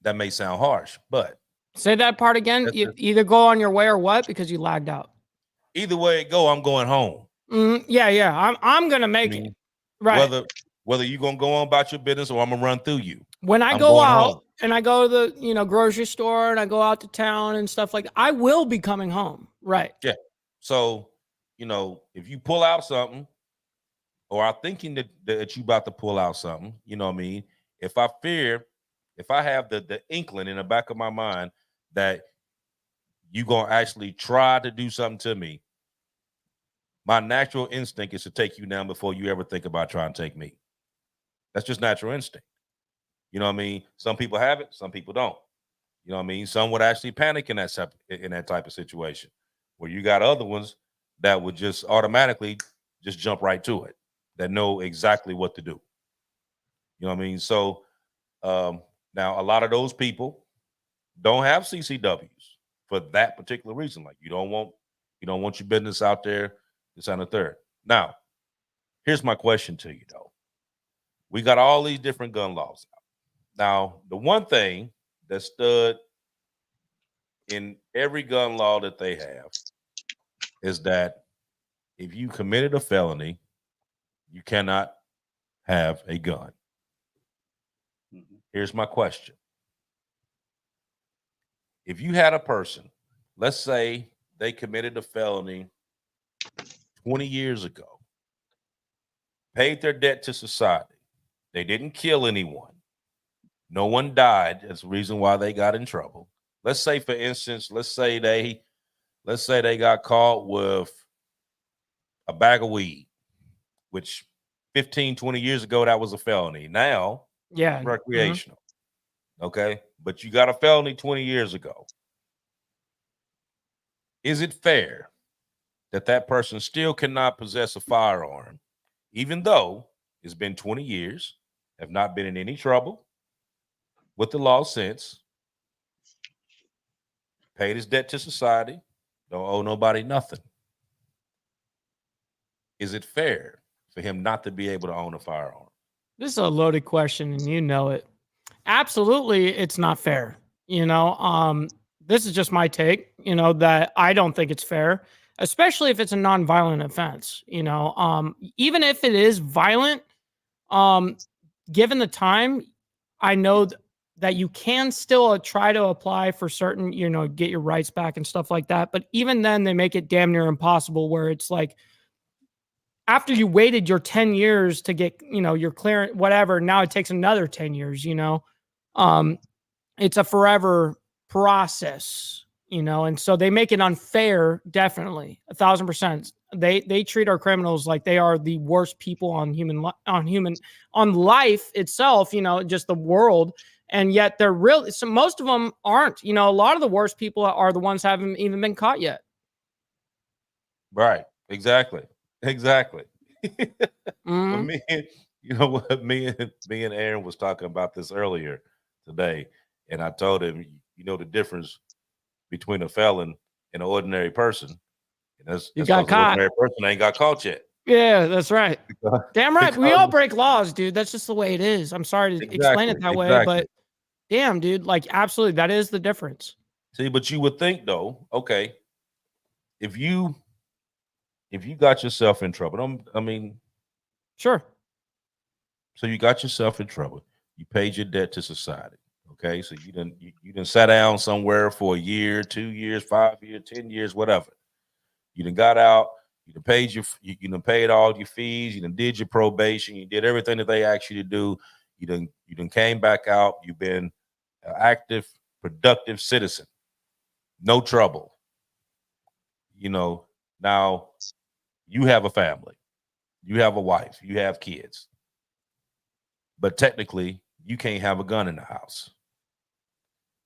that may sound harsh, but say that part again. You either go on your way or what? Because you lagged out. Either way it go, I'm going home. Yeah. I'm gonna make it. Right. Whether you're gonna go on about your business or I'm gonna run through you. When I go out and I go to the grocery store and I go out to town and stuff like that, I will be coming home. Right. Yeah. So, you know, if you pull out something, or I'm thinking that you about to pull out something, you know what I mean? If I have the inkling in the back of my mind that you're going to actually try to do something to me, my natural instinct is to take you down before you ever think about trying to take me. That's just natural instinct. You know what I mean? Some people have it, some people don't. You know what I mean? Some would actually panic in that type of situation, where you got other ones that would just automatically just jump right to it, that know exactly what to do. You know what I mean? So now a lot of those people don't have CCWs for that particular reason. Like you don't want your business out there, this and the third. Now, here's my question to you though. We got all these different gun laws out. Now, the one thing that stood in every gun law that they have is that if you committed a felony, you cannot have a gun. Here's my question. If you had a person, let's say they committed a felony 20 years ago, paid their debt to society, they didn't kill anyone, no one died, that's the reason why they got in trouble. Let's say, for instance, let's say they got caught with a bag of weed, which 15, 20 years ago, that was a felony. Now, yeah, recreational. Okay. But you got a felony 20 years ago. Is it fair that person still cannot possess a firearm, even though it's been 20 years, have not been in any trouble with the law since, paid his debt to society, don't owe nobody nothing? Is it fair for him not to be able to own a firearm? This is a loaded question, and you know it. Absolutely, it's not fair. this is just my take, that I don't think it's fair, especially if it's a nonviolent offense, even if it is violent, given the time, I know that you can still try to apply for certain, get your rights back and stuff like that. But even then they make it damn near impossible, where it's like, after you waited your 10 years to get, your clearance, whatever, now it takes another 10 years, it's a forever process, and so they make it unfair. Definitely 1,000%. They treat our criminals like they are the worst people on life itself, just the world. And yet they're really, so most of them aren't, a lot of the worst people are the ones who haven't even been caught yet. Right. Exactly. Exactly. Mhm. But me, you know what? Me and Aaron was talking about this earlier today, and I told him, the difference between a felon and an ordinary person. And that's You that's got because the caught. ordinary person ain't got caught yet. Yeah, that's right. Damn right. We all Because- break laws, dude. That's just the way it is. I'm sorry to explain it that way, but damn, dude, like absolutely, that is the difference. See, but you would think though, okay, if you got yourself in trouble, Sure. so you got yourself in trouble, you paid your debt to society. Okay, so you didn't sat down somewhere for a year, 2 years, 5 years, 10 years, whatever. You done got out. You done paid you done paid all your fees. You done did your probation. You did everything that they asked you to do. You done came back out. You've been an active, productive citizen. No trouble. Now you have a family. You have a wife. You have kids. But technically, you can't have a gun in the house.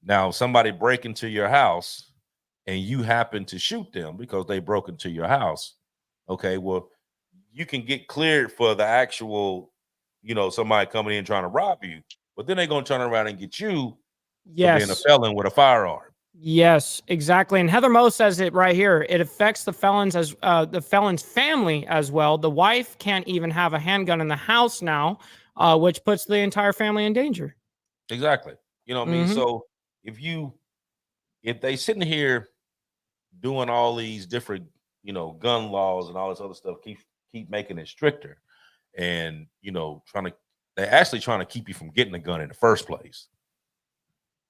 Now, if somebody break into your house and you happen to shoot them because they broke into your house, okay, well, you can get cleared for the actual, somebody coming in trying to rob you, but then they're going to turn around and get you for being a felon with a firearm. Yes, exactly. And Heather Moe says it right here. It affects the felons as the felon's family as well. The wife can't even have a handgun in the house now, which puts the entire family in danger. Exactly. You know what I mean? So if they sitting here doing all these different, gun laws and all this other stuff, keep making it stricter, and they're actually trying to keep you from getting a gun in the first place.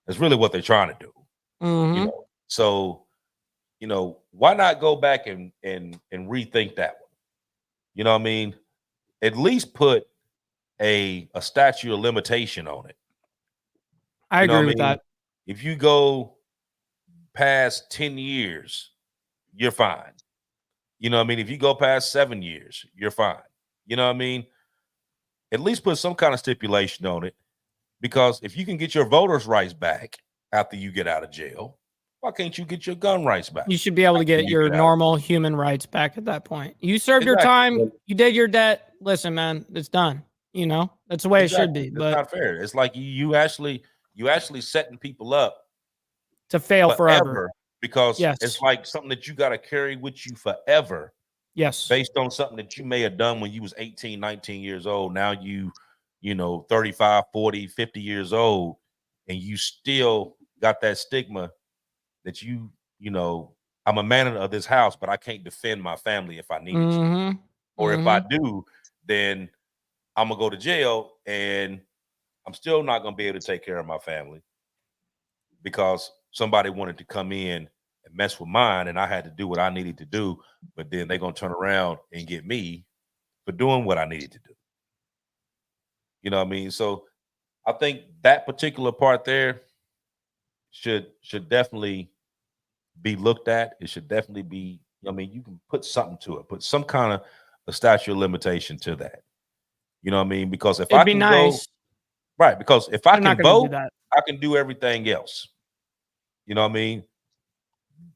That's really what they're trying to do. So why not go back and rethink that one? You know what I mean? At least put a statute of limitation on it. I agree with that. If you go past 10 years, you're fine. You know what I mean? If you go past 7 years, you're fine. You know what I mean? At least put some kind of stipulation on it, because if you can get your voters' rights back after you get out of jail, why can't you get your gun rights back? You should be able to get your normal human rights back at that point. You served your time, you did your debt. Listen, man, it's done. That's the way it should be. It's but not fair. It's like you actually setting people up to fail forever. Because it's like something that you got to carry with you forever. Yes. Based on something that you may have done when you was 18, 19 years old. Now you 35, 40, 50 years old, and you still got that stigma that I'm a man of this house, but I can't defend my family if I needed to. Or if I do, then I'm gonna go to jail and I'm still not gonna be able to take care of my family because somebody wanted to come in and mess with mine, and I had to do what I needed to do, but then they're gonna turn around and get me for doing what I needed to do. You know what I mean? So I think that particular part there should definitely be looked at. It should definitely be, you can put something to it, put some kind of a statute of limitation to that. You know what I mean? Because if I can go, right, because if I can vote, I can do everything else. You know what I mean?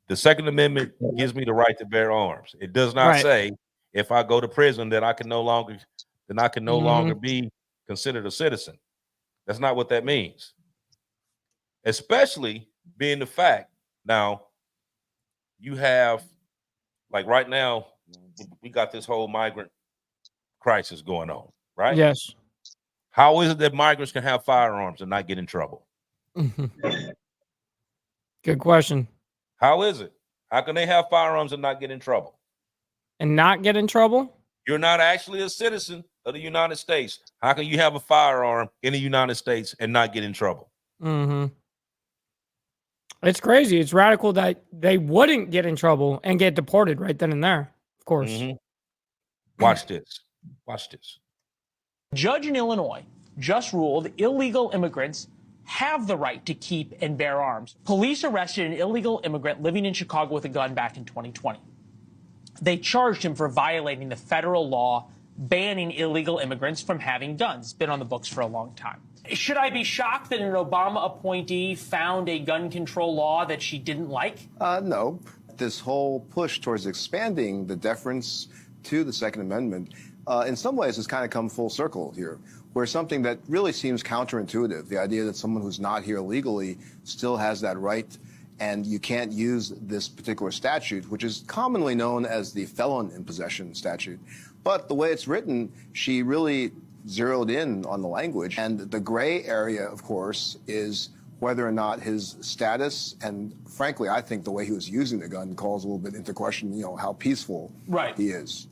The Second Amendment gives me the right to bear arms. It does not say if I go to prison that I can no longer be considered a citizen. That's not what that means. Especially being the fact now you have, like right now, we got this whole migrant crisis going on, right? Yes. How is it that migrants can have firearms and not get in trouble? Good question. How is it? How can they have firearms and not get in trouble? And not get in trouble? You're not actually a citizen of the United States. How can you have a firearm in the United States and not get in trouble? Mm-hmm. It's crazy. It's radical that they wouldn't get in trouble and get deported right then and there. Of course. Mm-hmm. Watch this. Watch this. Judge in Illinois just ruled illegal immigrants have the right to keep and bear arms. Police arrested an illegal immigrant living in Chicago with a gun back in 2020. They charged him for violating the federal law banning illegal immigrants from having guns. It's been on the books for a long time. Should I be shocked that an Obama appointee found a gun control law that she didn't like? No. This whole push towards expanding the deference to the Second Amendment, in some ways, has kind of come full circle here, where something that really seems counterintuitive, the idea that someone who's not here legally still has that right, and you can't use this particular statute, which is commonly known as the felon in possession statute. But the way it's written, she really zeroed in on the language. And the gray area, of course, is whether or not his status, and frankly, I think the way he was using the gun calls a little bit into question, you know, how peaceful he is.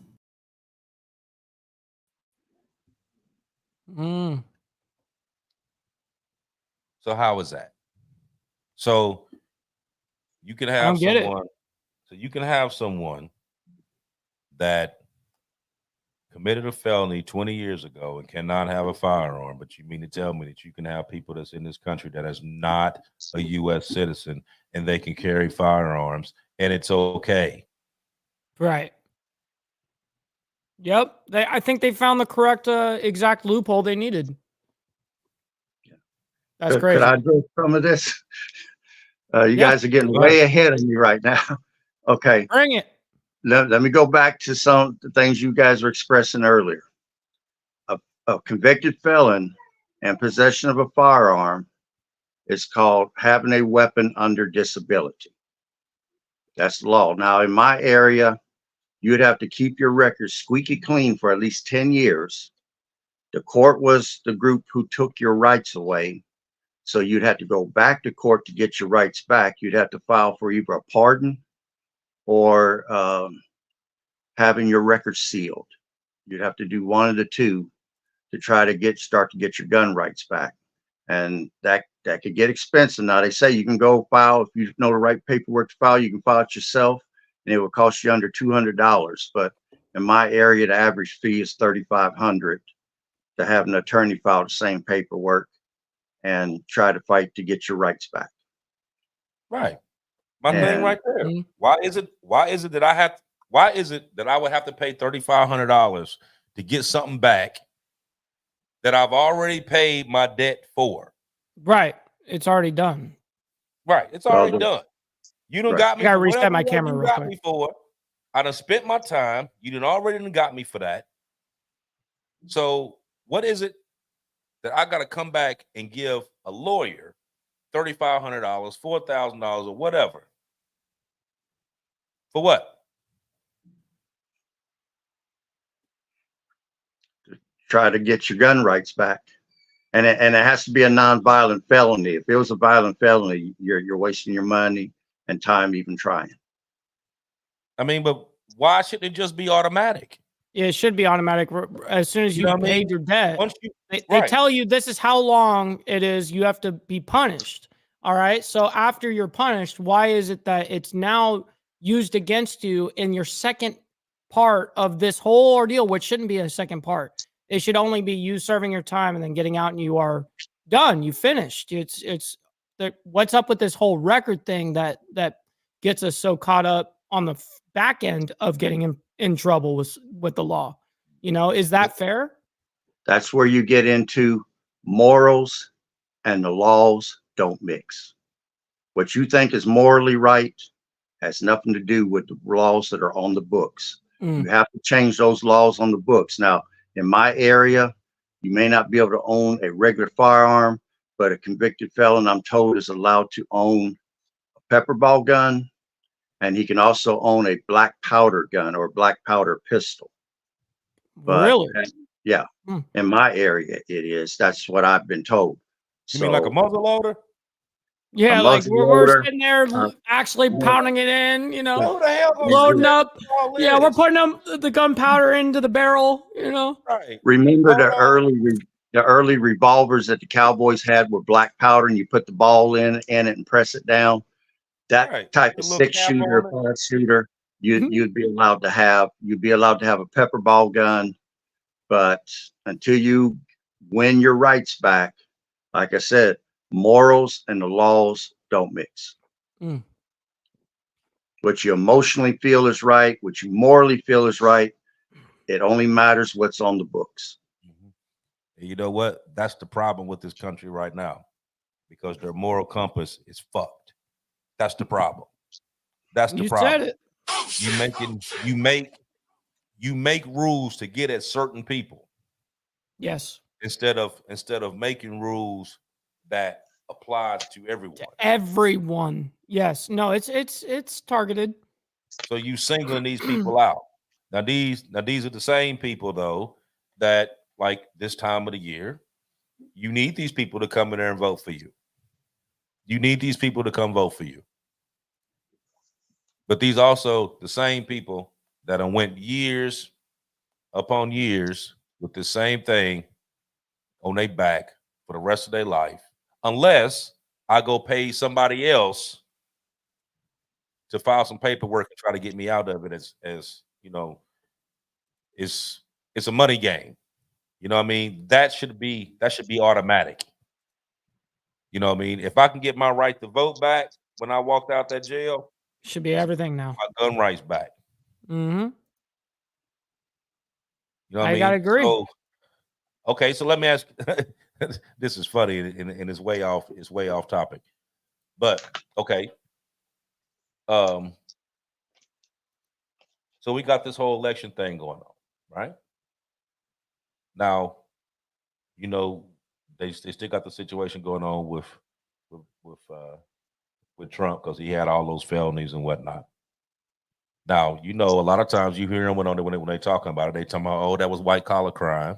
Mm. So how is that? So you can have someone. So you can have someone that committed a felony 20 years ago and cannot have a firearm, but you mean to tell me that you can have people that's in this country that is not a U.S. citizen and they can carry firearms and it's okay? Right. Yep. I think they found the correct exact loophole they needed. That's crazy. Could I do some of this? You guys are getting way ahead of me right now. Okay. Bring it. Let me go back to some of the things you guys were expressing earlier. A convicted felon and possession of a firearm is called having a weapon under disability. That's the law. Now, in my area, you'd have to keep your record squeaky clean for at least 10 years. The court was the group who took your rights away. So you'd have to go back to court to get your rights back. You'd have to file for either a pardon or having your record sealed. You'd have to do one of the two to try to start to get your gun rights back. And that could get expensive. Now, they say you can go file, if you know the right paperwork to file, you can file it yourself, and it will cost you under $200. But in my area, the average fee is $3,500 to have an attorney file the same paperwork and try to fight to get your rights back. Right. My thing right there. Why is it that I would have to pay $3,500 to get something back that I've already paid my debt for? Right. It's already done. Right. It's already done. You done got me. I gotta reset my camera real quick. Me for. I done spent my time. You done already got me for that. So what is it that I got to come back and give a lawyer $3,500, $4,000, or whatever? For what? To try to get your gun rights back. And it has to be a non-violent felony. If it was a violent felony, you're wasting your money and time even trying. I mean, but why shouldn't it just be automatic? Yeah, it should be automatic as soon as you paid your debt. They tell you this is how long it is you have to be punished. All right. So after you're punished, why is it that it's now used against you in your second part of this whole ordeal, which shouldn't be a second part? It should only be you serving your time and then getting out and you are done. You finished. What's up with this whole record thing that gets us so caught up on the back end of getting in trouble with the law? You know, is that fair? That's where you get into morals and the laws don't mix. What you think is morally right has nothing to do with the laws that are on the books. You have to change those laws on the books. Now, in my area, you may not be able to own a regular firearm, but a convicted felon, I'm told, is allowed to own a pepper ball gun, and he can also own a black powder gun or black powder pistol. But, really? Yeah. In my area, it is. That's what I've been told. You mean like a muzzle loader? Yeah, like muzzle we're loader. sitting there actually Yeah. pounding it in, you know, Who the hell gonna And sit loading there up. and do all Yeah, we're this? putting the gunpowder into the barrel, you know. Right. remember Hold on. the early revolvers that the Cowboys had with black powder, and you put the ball in it and press it down. That Right. type The of little six cap shooter, on it. 5 shooter, Mhm. you'd be allowed to have. You'd be allowed to have a pepper ball gun, but until you win your rights back, like I said, morals and the laws don't mix. Mm. What you emotionally feel is right, what you morally feel is right. It only matters what's on the books. Mhm. And you know what? That's the problem with this country right now, because their moral compass is fucked. That's the problem. That's the You said problem. it. You make rules to get at certain people Yes. instead of making rules that applies to To everyone. everyone. Yes. No, it's targeted. So you singling these people out. Now these are the same people though that, like, this time of the year, you need these people to come in there and vote for you. You need these people to come vote for you. But these also the same people that have went years upon years with the same thing on their back for the rest of their life, unless I go pay somebody else to file some paperwork and try to get me out of it. As you know, it's a money game. You know what I mean? That should be automatic. You know what I mean? If I can get my right to vote back when I walked out that jail, Should be everything now. my gun rights back. Mm-hmm. You know what I I gotta mean? agree. So okay, so let me ask. This is funny and it's way off. It's way off topic. But okay, um, so we got this whole election thing going on, right? Now, you know, they still got the situation going on with with, uh, with Trump because he had all those felonies and whatnot. Now, you know, a lot of times you hear them when they talking about it, they talking about, oh, that was white collar crime,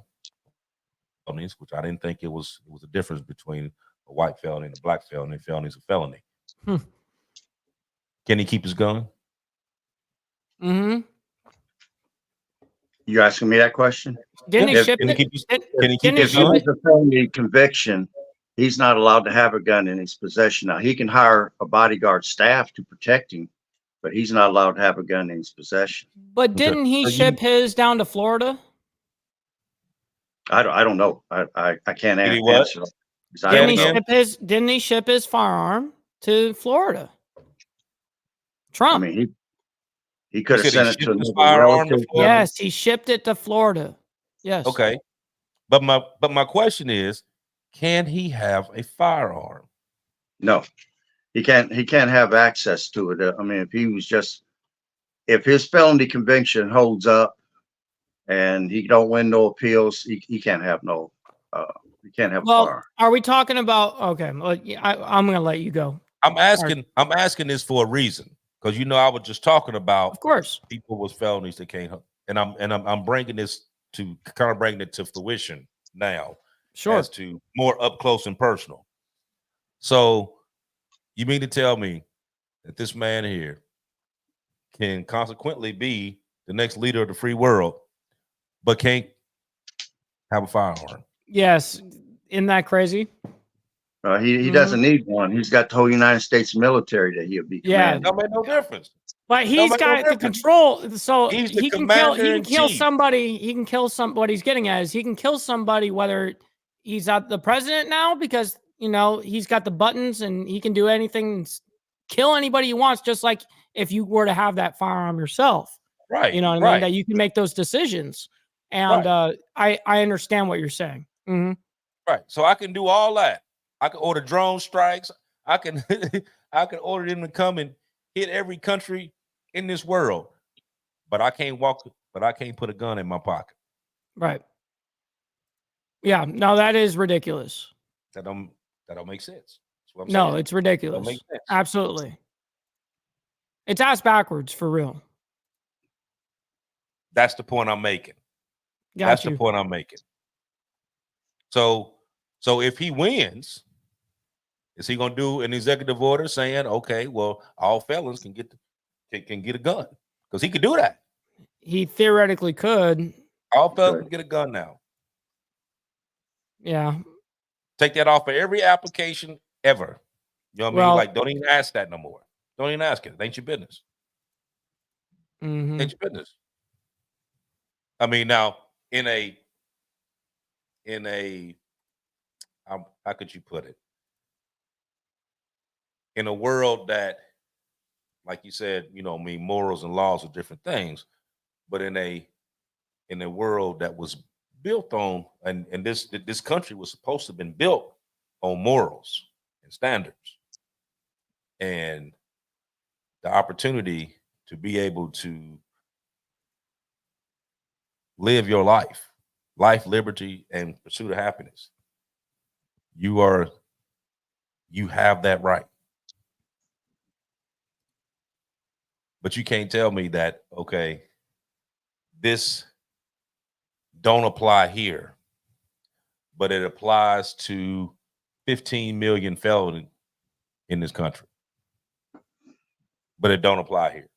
felonies, which I didn't think it was a difference between a white felony and a black felony. Felony's a felony. Hmm. Can he keep his gun? Mm-hmm. You asking me that question? Didn't he Yeah. If ship Can he it? keep his Didn't, Can he keep didn't he his if he ship gun? has it? a felony conviction, he's not allowed to have a gun in his possession. Now he can hire a bodyguard staff to protect him, but he's not allowed to have a gun in his possession. But Okay. didn't he So ship his down to Florida? I don't know. I can't Did he what? answer that because I Say it Didn't don't he know. again. ship his didn't he ship his firearm to Florida? I Trump. mean, he You could have said he sent it to shipped his another firearm to relative. Florida. Yes, he shipped it to Florida. Yes. Okay, but my question is, can he have a firearm? No, he can't have access to it. I mean, if his felony conviction holds up and he don't win no appeals, he can't have no he can't have a Well, firearm. are we talking about okay, well, yeah, I'm gonna let you go. I'm All right. asking this for a reason, because you know I was just talking about Of course. people with felonies that can't, and I'm bringing this to kind of bringing it to fruition now Sure. as to more up close and personal. So you mean to tell me that this man here can consequently be the next leader of the free world, but can't have a firearm? Yes. Isn't that crazy? He Mhm. doesn't need one. He's got the whole United States military that he'll be Yeah. commanding. That make no difference. But That he's make no got the difference. control, so He's the he can kill. He commander can in kill chief. somebody. He can kill some. What he's getting at is he can kill somebody whether he's at the president now because you know he's got the buttons and he can do anything, kill anybody he wants. Just like if you were to have that firearm yourself, Right, you know what I mean. right, That you can make those decisions. And right, I understand what you're saying. Mhm. right. So I can do all that. I can order drone strikes. I can I can order them to come and hit every country in this world. But I can't put a gun in my pocket. Right. Yeah. No, that is ridiculous. That don't make sense. That's what I'm No, saying. it's That don't make ridiculous. sense. Absolutely. It's ass backwards for real. That's the point I'm making. That's Got the you. point I'm making. So if he wins, Is he going to do an executive order saying, okay, well, all felons can get a gun? Because he could do that. He theoretically could. All felons can get a gun now. Yeah. Take that off of every application ever. You know what I mean? Like, don't even ask that no more. Don't even ask it. It ain't your business. Mm-hmm. Ain't your business. I mean, now how could you put it? In a world that, like you said, you know, I mean, morals and laws are different things, but in a world that was built on, and this country was supposed to have been built on morals and standards, and the opportunity to be able to live your life, liberty, and pursuit of happiness. You have that right. But you can't tell me that, okay, this don't apply here, but it applies to 15 million felons in this country. But it don't apply here.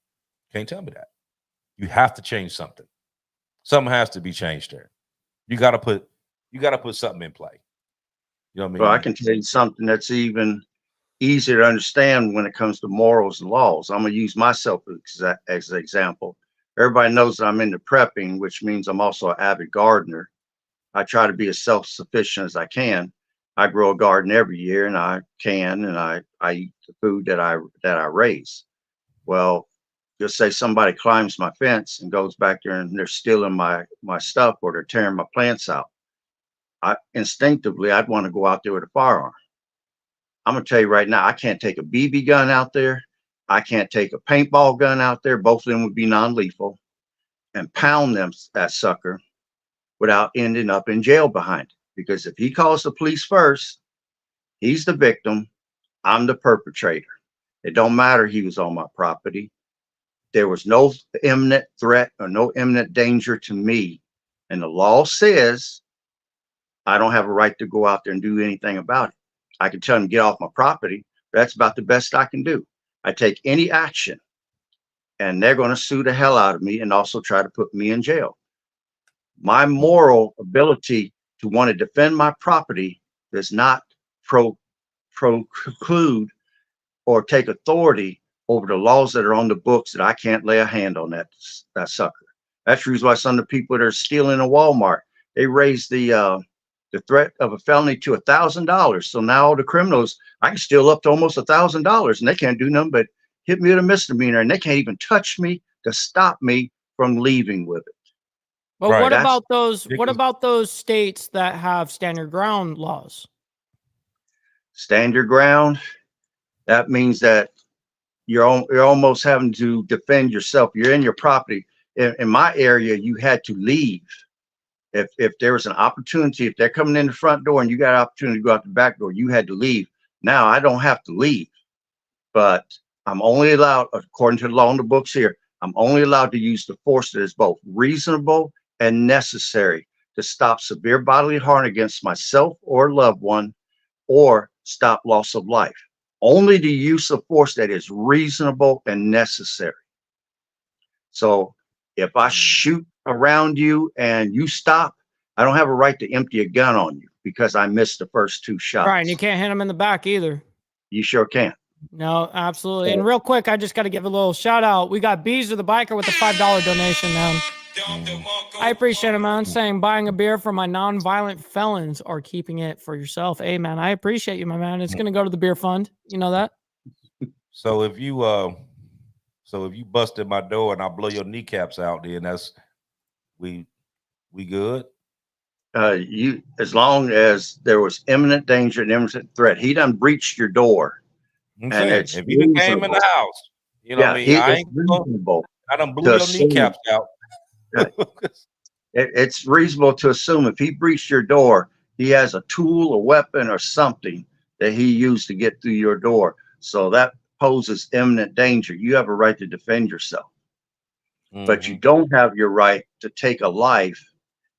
Can't tell me that. You have to change something. Something has to be changed there. You gotta put something in play. You know what I mean? Well, I can tell you something that's even easier to understand when it comes to morals and laws. I'm going to use myself as an example. Everybody knows that I'm into prepping, which means I'm also an avid gardener. I try to be as self-sufficient as I can. I grow a garden every year, and I eat the food that I raise. Well, just say somebody climbs my fence and goes back there and they're stealing my stuff, or they're tearing my plants out. Instinctively, I'd want to go out there with a firearm. I'm going to tell you right now, I can't take a BB gun out there. I can't take a paintball gun out there. Both of them would be non-lethal, and pound that sucker without ending up in jail behind it. Because if he calls the police first, he's the victim. I'm the perpetrator. It don't matter he was on my property. There was no imminent threat or no imminent danger to me. And the law says I don't have a right to go out there and do anything about it. I can tell them, get off my property. That's about the best I can do. I take any action, and they're going to sue the hell out of me and also try to put me in jail. My moral ability to want to defend my property does not preclude or take authority over the laws that are on the books that I can't lay a hand on that sucker. That's the reason why some of the people that are stealing a Walmart, they raise the threat of a felony to $1,000. So now all the criminals, I can steal up to almost $1,000, and they can't do nothing but hit me with a misdemeanor, and they can't even touch me to stop me from leaving with it. But right. What about those states that have stand your ground laws? Stand your ground, that means that you're almost having to defend yourself. You're in your property. In my area, you had to leave. If there was an opportunity, if they're coming in the front door and you got an opportunity to go out the back door, you had to leave. Now I don't have to leave, but I'm only allowed, according to the law in the books here, I'm only allowed to use the force that is both reasonable and necessary to stop severe bodily harm against myself or loved one, or stop loss of life. Only the use of force that is reasonable and necessary. So if I shoot around you and you stop, I don't have a right to empty a gun on you because I missed the first two shots. Right, and you can't hit him in the back either. You sure can. No, absolutely. And real quick, I just got to give a little shout out. We got Beezer the Biker with a $5 donation, man. I appreciate it, man. Saying buying a beer for my non-violent felons or keeping it for yourself. Hey, man, I appreciate you, my man. It's going to go to the beer fund. You know that? So if you busted my door and I blow your kneecaps out, then that's we good. As long as there was imminent danger and imminent threat, he done breached your door. I'm saying, if you came in the house, you know what I mean? I done blew your kneecaps out. Right. It's reasonable to assume if he breached your door, he has a tool, a weapon, or something that he used to get through your door. So that poses imminent danger. You have a right to defend yourself. But you don't have your right to take a life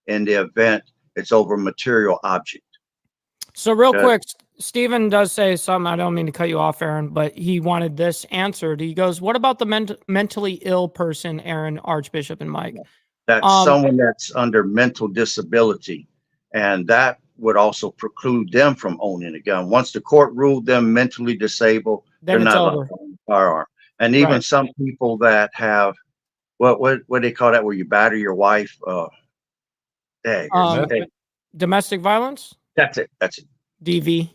in the event it's over a material object. So real Good. quick, Stephen does say something. I don't mean to cut you off, Aaron, but he wanted this answered. He goes, "What about the mentally ill person, Aaron, Archbishop, and Mike?" That's someone that's under mental disability, and that would also preclude them from owning a gun. Once the court ruled them mentally disabled, Then they're it's not allowed over. to own a firearm. And even Right. some people that have what do they call that? Where you batter your wife? Domestic violence, That's it. That's it. DV.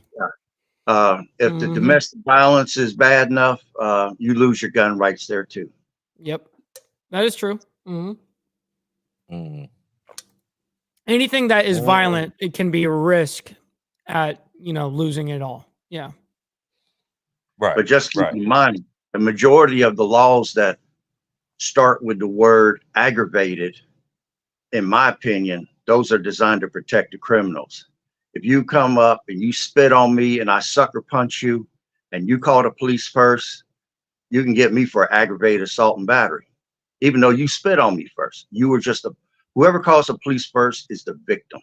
If the domestic violence is bad enough, you lose your gun rights there too. Yep, that is true. Mm. Anything that is violent, it can be a risk at losing it all. Yeah. Right. But just keep right. in mind, the majority of the laws that start with the word aggravated, in my opinion, those are designed to protect the criminals. If you come up and you spit on me and I sucker punch you and you call the police first, you can get me for aggravated assault and battery, even though you spit on me first. You were just whoever calls the police first is the victim.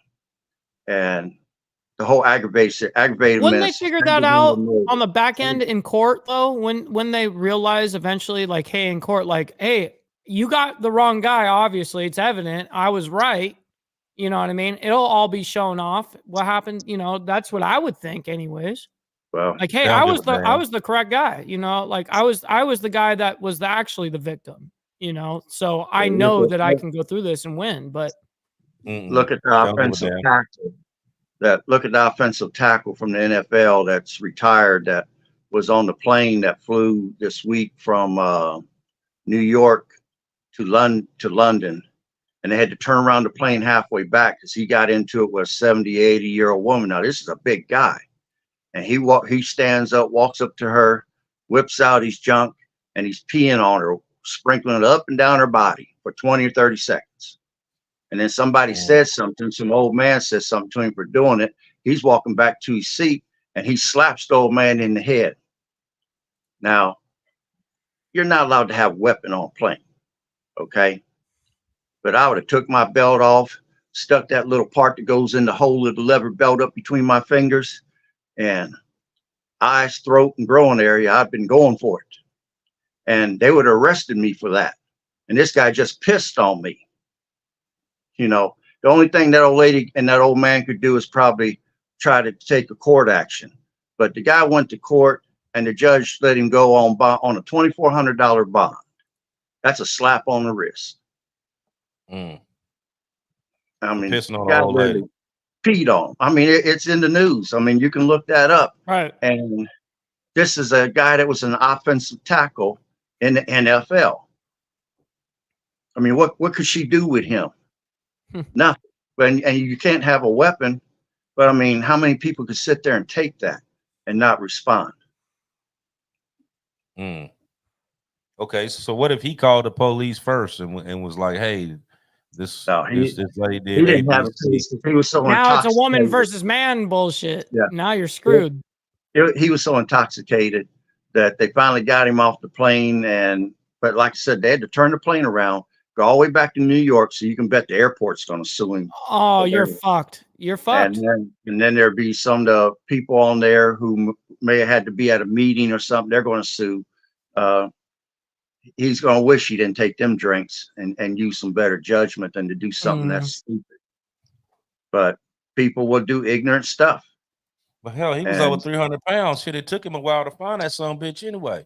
And the whole aggravated Wouldn't they figure that out on the back end in court though? When they realize eventually, like, hey, in court, like, hey, you got the wrong guy. Obviously, it's evident. I was right. You know what I mean? It'll all be shown off. What happened? That's what I would think, anyways. Well, like, hey, I was the correct guy. Like I was the guy that was actually the victim. So I know that I can go through this and win. But look at the offensive tackle. Look at the offensive tackle from the NFL that's retired, that was on the plane that flew this week from New York to London. And they had to turn around the plane halfway back because he got into it with a 70, 80-year-old woman. Now, this is a big guy. And he stands up, walks up to her, whips out his junk, and he's peeing on her, sprinkling it up and down her body for 20 or 30 seconds. And then somebody says something, some old man says something to him for doing it. He's walking back to his seat and he slaps the old man in the head. Now, you're not allowed to have a weapon on a plane, okay? But I would have took my belt off, stuck that little part that goes in the hole of the leather belt up between my fingers, and eyes, throat, and groin area, I've been going for it. And they would have arrested me for that. And this guy just pissed on me. The only thing that old lady and that old man could do is probably try to take a court action. But the guy went to court and the judge let him go on a $2,400 bond. That's a slap on the wrist. I mean, pissing on an old lady. Peed on. I mean, it's in the news. I mean, you can look that up. Right. And this is a guy that was an offensive tackle in the NFL. I mean, what could she do with him? Nothing. And you can't have a weapon. But I mean, how many people could sit there and take that and not respond? Okay, so what if he called the police first and was like, "Hey, this lady did." He didn't have a case. He was so now it's a woman versus man bullshit. Yeah. Now you're screwed. He was so intoxicated that they finally got him off the plane. But like I said, they had to turn the plane around, go all the way back to New York, so you can bet the airport's going to sue him. Oh, you're fucked. You're fucked. And then there'd be some of the people on there who may have had to be at a meeting or something. They're going to sue. He's going to wish he didn't take them drinks and use some better judgment than to do something that's stupid. But people will do ignorant stuff. But hell, he was over 300 pounds. Shit, it took him a while to find that son bitch anyway.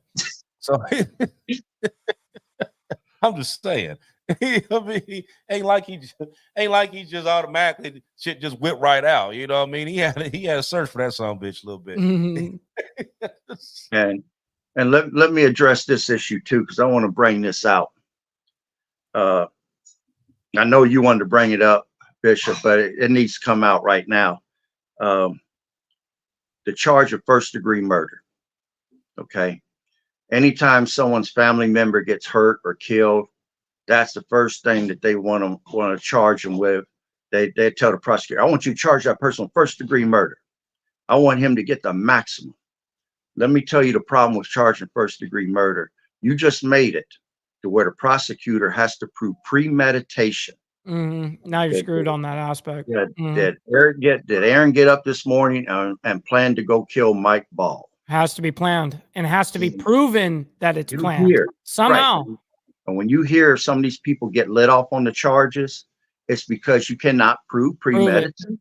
So I'm just saying. I mean, he ain't like he just automatically shit just whipped right out. You know what I mean? He had to search for that son bitch a little bit. And let me address this issue too, because I want to bring this out. I know you wanted to bring it up, Bishop, but it needs to come out right now. The charge of first-degree murder. Okay. Anytime someone's family member gets hurt or killed, that's the first thing that they want to charge them with. They tell the prosecutor, I want you to charge that person with first-degree murder. I want him to get the maximum. Let me tell you the problem with charging first-degree murder. You just made it to where the prosecutor has to prove premeditation. Now you're Did, screwed on that aspect. did Aaron get up this morning and plan to go kill Mike Ball? Has to be planned, and it has to be proven that it's You planned hear, somehow. right. And when you hear some of these people get let off on the charges, it's because you cannot prove premeditation.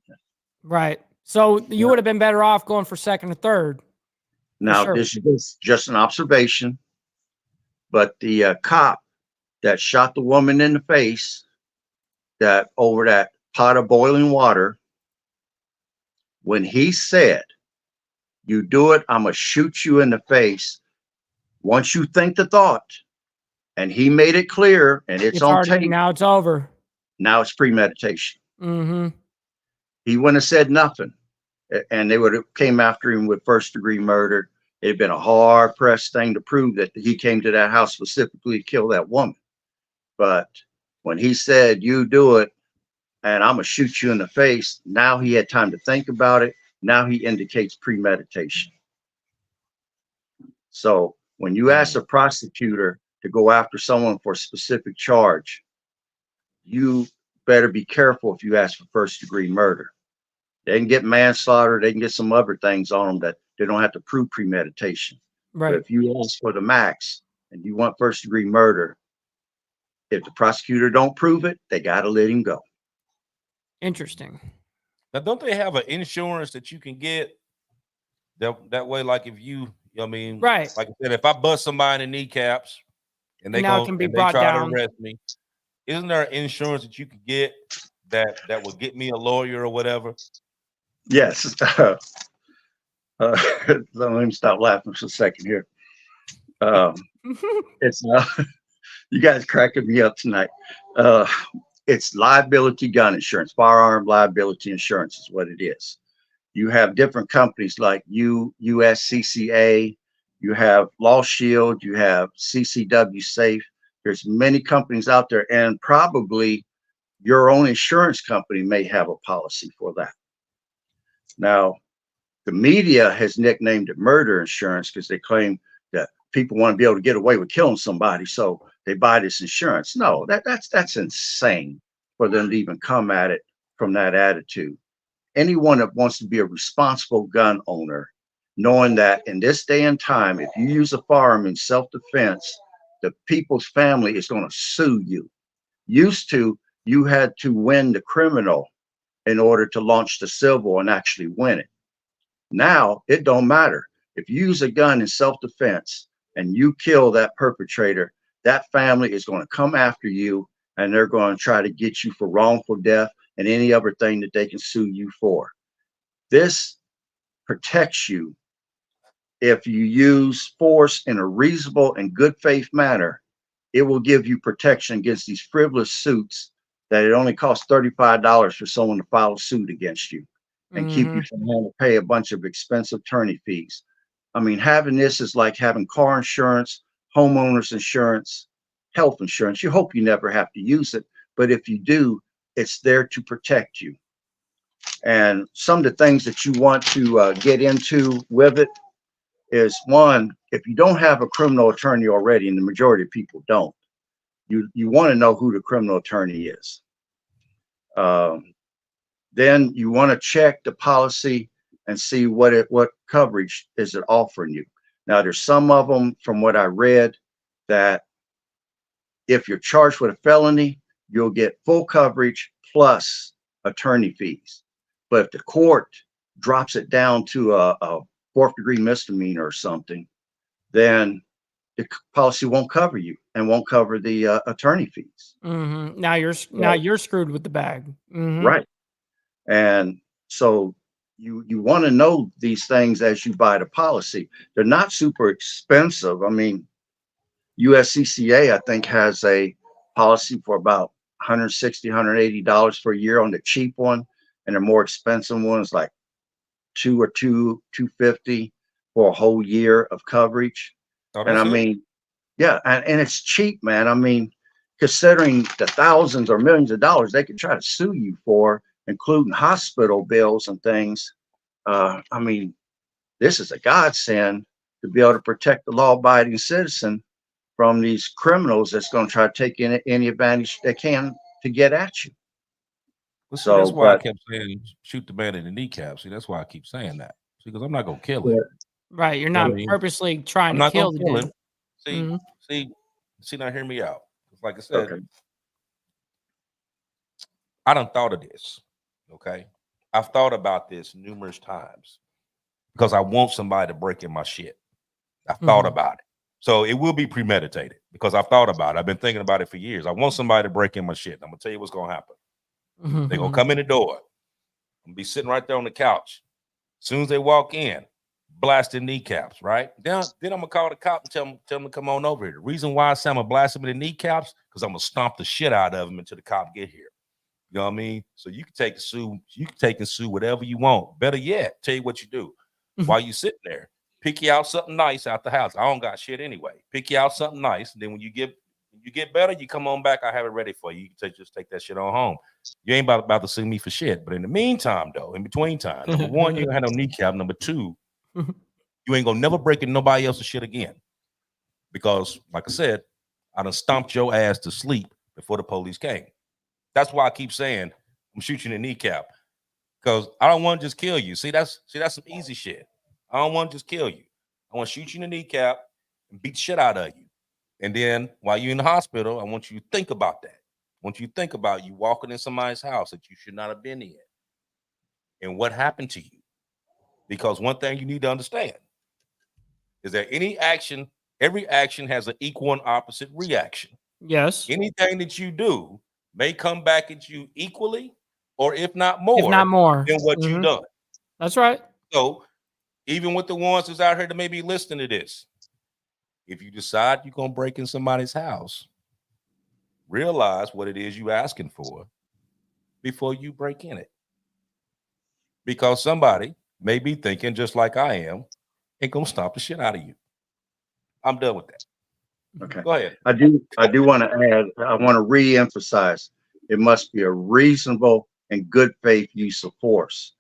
Right. So you would have been better off going for second or third. Now, sure. this is just an observation, but the cop that shot the woman in the face that over that pot of boiling water, when he said, "You do it, I'm gonna shoot you in the face," once you think the thought, and he made it clear, and it's on already, tape. now it's over. Now it's premeditation. Mm-hmm. He wouldn't have said nothing, and they would have came after him with first-degree murder. It'd been a hard-pressed thing to prove that he came to that house specifically to kill that woman. But when he said, "You do it, and I'm gonna shoot you in the face," now he had time to think about it. Now he indicates premeditation. So when you ask a prosecutor to go after someone for a specific charge, you better be careful if you ask for first-degree murder. They can get manslaughter, they can get some other things on them that they don't have to prove premeditation. Right. But if you ask for the max and you want first-degree murder, if the prosecutor don't prove it, they got to let him go. Interesting. Now, don't they have an insurance that you can get that way? Like if you, I mean, right. Like I said, if I bust somebody in the kneecaps and they now go it can be and they brought try down. to arrest me, isn't there insurance that you can get that will get me a lawyer or whatever? Yes. Let me stop laughing for a second here. It's you guys cracking me up tonight. It's liability gun insurance, firearm liability insurance is what it is. You have different companies like USCCA, you have Law Shield, you have CCW Safe. There's many companies out there, and probably your own insurance company may have a policy for that. Now, the media has nicknamed it murder insurance because they claim that people want to be able to get away with killing somebody, so they buy this insurance. No, that's insane for them to even come at it from that attitude. Anyone that wants to be a responsible gun owner, knowing that in this day and time, if you use a firearm in self-defense, the people's family is going to sue you. Used to, you had to win the criminal in order to launch the civil and actually win it. Now, it don't matter. If you use a gun in self-defense and you kill that perpetrator, that family is going to come after you and they're going to try to get you for wrongful death and any other thing that they can sue you for. This protects you if you use force in a reasonable and good faith manner. It will give you protection against these frivolous suits that it only costs $35 for someone to file a suit against you and keep you from having to pay a bunch of expensive attorney fees. I mean, having this is like having car insurance, homeowners insurance, health insurance. You hope you never have to use it, but if you do, it's there to protect you. And some of the things that you want to get into with it is, one, if you don't have a criminal attorney already, and the majority of people don't, you want to know who the criminal attorney is. Then you want to check the policy and see what coverage is it offering you. Now, there's some of them, from what I read, that if you're charged with a felony, you'll get full coverage plus attorney fees. But if the court drops it down to a fourth-degree misdemeanor or something, then the policy won't cover you and won't cover the attorney fees. Now you're screwed with the bag. Right. And so you want to know these things as you buy the policy. They're not super expensive. I mean, USCCA, I think, has a policy for about $160, $180 per year on the cheap one, and the more expensive ones like $250 for a whole year of coverage. And I mean, yeah, and it's cheap, man. I mean, considering the thousands or millions of dollars they could try to sue you for, including hospital bills and things. I mean, this is a godsend to be able to protect the law-abiding citizen from these criminals that's going to try to take any advantage they can to get at you. Well, see, So, that's why I but kept saying shoot the man in the kneecap. See, that's why I keep saying that. See, because I'm not gonna kill yeah, him. Right. You're You know what not I mean? purposely trying I'm to not gonna kill the kill dude. him. See, Mhm. see. Now, hear me out. Like I said, okay. I done thought of this. Okay, I've thought about this numerous times because I want somebody to break in my shit. I've thought Mhm. about it. So it will be premeditated because I've thought about it. I've been thinking about it for years. I want somebody to break in my shit. I'm gonna tell you what's gonna happen. They're gonna Mhm. come in the door. I'm gonna be sitting right there on the couch. As soon as they walk in, blasting kneecaps, right? Then I'm gonna call the cop and tell them to come on over here. The reason why I say I'm gonna blast them in the kneecaps, because I'm gonna stomp the shit out of them until the cop get here. You know what I mean? So you can take and sue whatever you want. Better yet, tell you what you do. While you sitting there, pick you out something nice out the house. I don't got shit anyway. Pick you out something nice. And then when you get better, you come on back. I have it ready for you. You can just take that shit on home. You ain't about to sue me for shit. But in the meantime, though, in between time, number one, you ain't had no kneecap. Number two, you ain't gonna never break in nobody else's shit again. Because, like I said, I done stomped your ass to sleep before the police came. That's why I keep saying I'm shooting you in the kneecap. Because I don't want to just kill you. See, that's some easy shit. I don't want to just kill you. I want to shoot you in the kneecap and beat the shit out of you. And then while you're in the hospital, I want you to think about that. I want you to think about you walking in somebody's house that you should not have been in and what happened to you. Because one thing you need to understand is that every action has an equal and opposite reaction. Yes. Anything that you do may come back at you equally, or if not If not more, more. than what you've done. That's right. So even with the ones that's out here that may be listening to this, if you decide you're gonna break in somebody's house, realize what it is you asking for before you break in it. Because somebody may be thinking just like I am and gonna stomp the shit out of you. I'm done with that. Okay. Go ahead. I do want to add, I want to re-emphasize, it must be a reasonable and good faith use of force.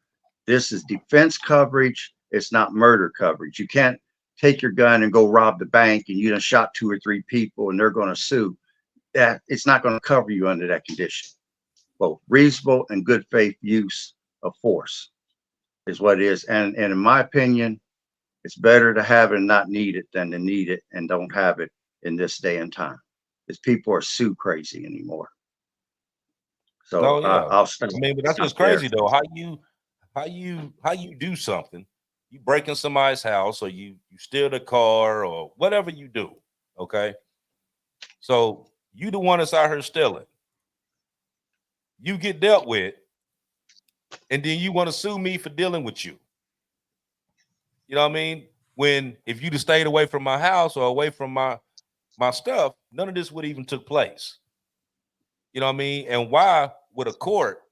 This is defense coverage. It's not murder coverage. You can't take your gun and go rob the bank and you done shot 2 or 3 people and they're going to sue. That it's not going to cover you under that condition. Both reasonable and good faith use of force is what it is. And in my opinion, it's better to have it and not need it than to need it and don't have it in this day and time. Because people are sue crazy anymore. So Oh yeah. I'll stop. I mean, but that's just there. crazy though. How you do something, you break in somebody's house or you steal the car or whatever you do. Okay. So you the one that's out here stealing. You get dealt with, and then you want to sue me for dealing with you. You know what I mean? When if you'd have stayed away from my house or away from my stuff, none of this would even took place. You know what I mean? And why would a court,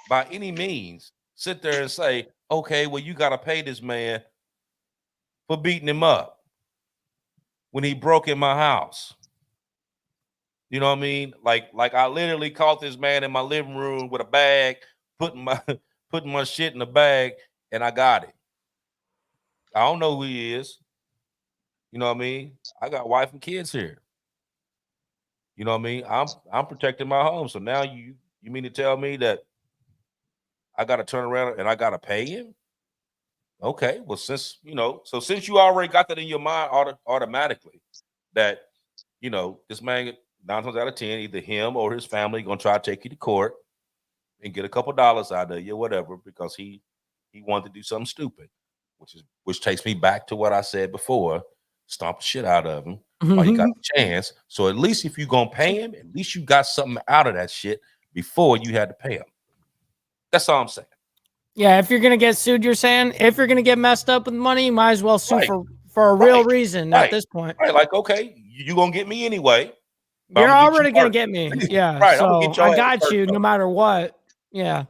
by any means, sit there and say, okay, well, you got to pay this man for beating him up when he broke in my house? You know what I mean? Like I literally caught this man in my living room with a bag, putting my shit in the bag, and I got it. I don't know who he is. You know what I mean? I got wife and kids here. You know what I mean? I'm protecting my home. So now you mean to tell me that I got to turn around and I got to pay him? Okay, well, since you already got that in your mind automatically, that this man 9 times out of 10, either him or his family gonna try to take you to court and get a couple dollars out of you, whatever, because he wanted to do something stupid, which takes me back to what I said before: stomp the shit out of him while you got the chance. So at least if you're gonna pay him, at least you got something out of that shit before you had to pay him. That's all I'm saying. Yeah, if you're gonna get sued, you're saying if you're gonna get messed up with money, you might as well sue Right. for a real Right. reason at Right. this point. Right, like, okay, you gonna get me anyway. But You're I'm gonna get already you gonna first. get me. Yeah. Right, I'm gonna So get your I ass got first, you no though. matter what. Yeah.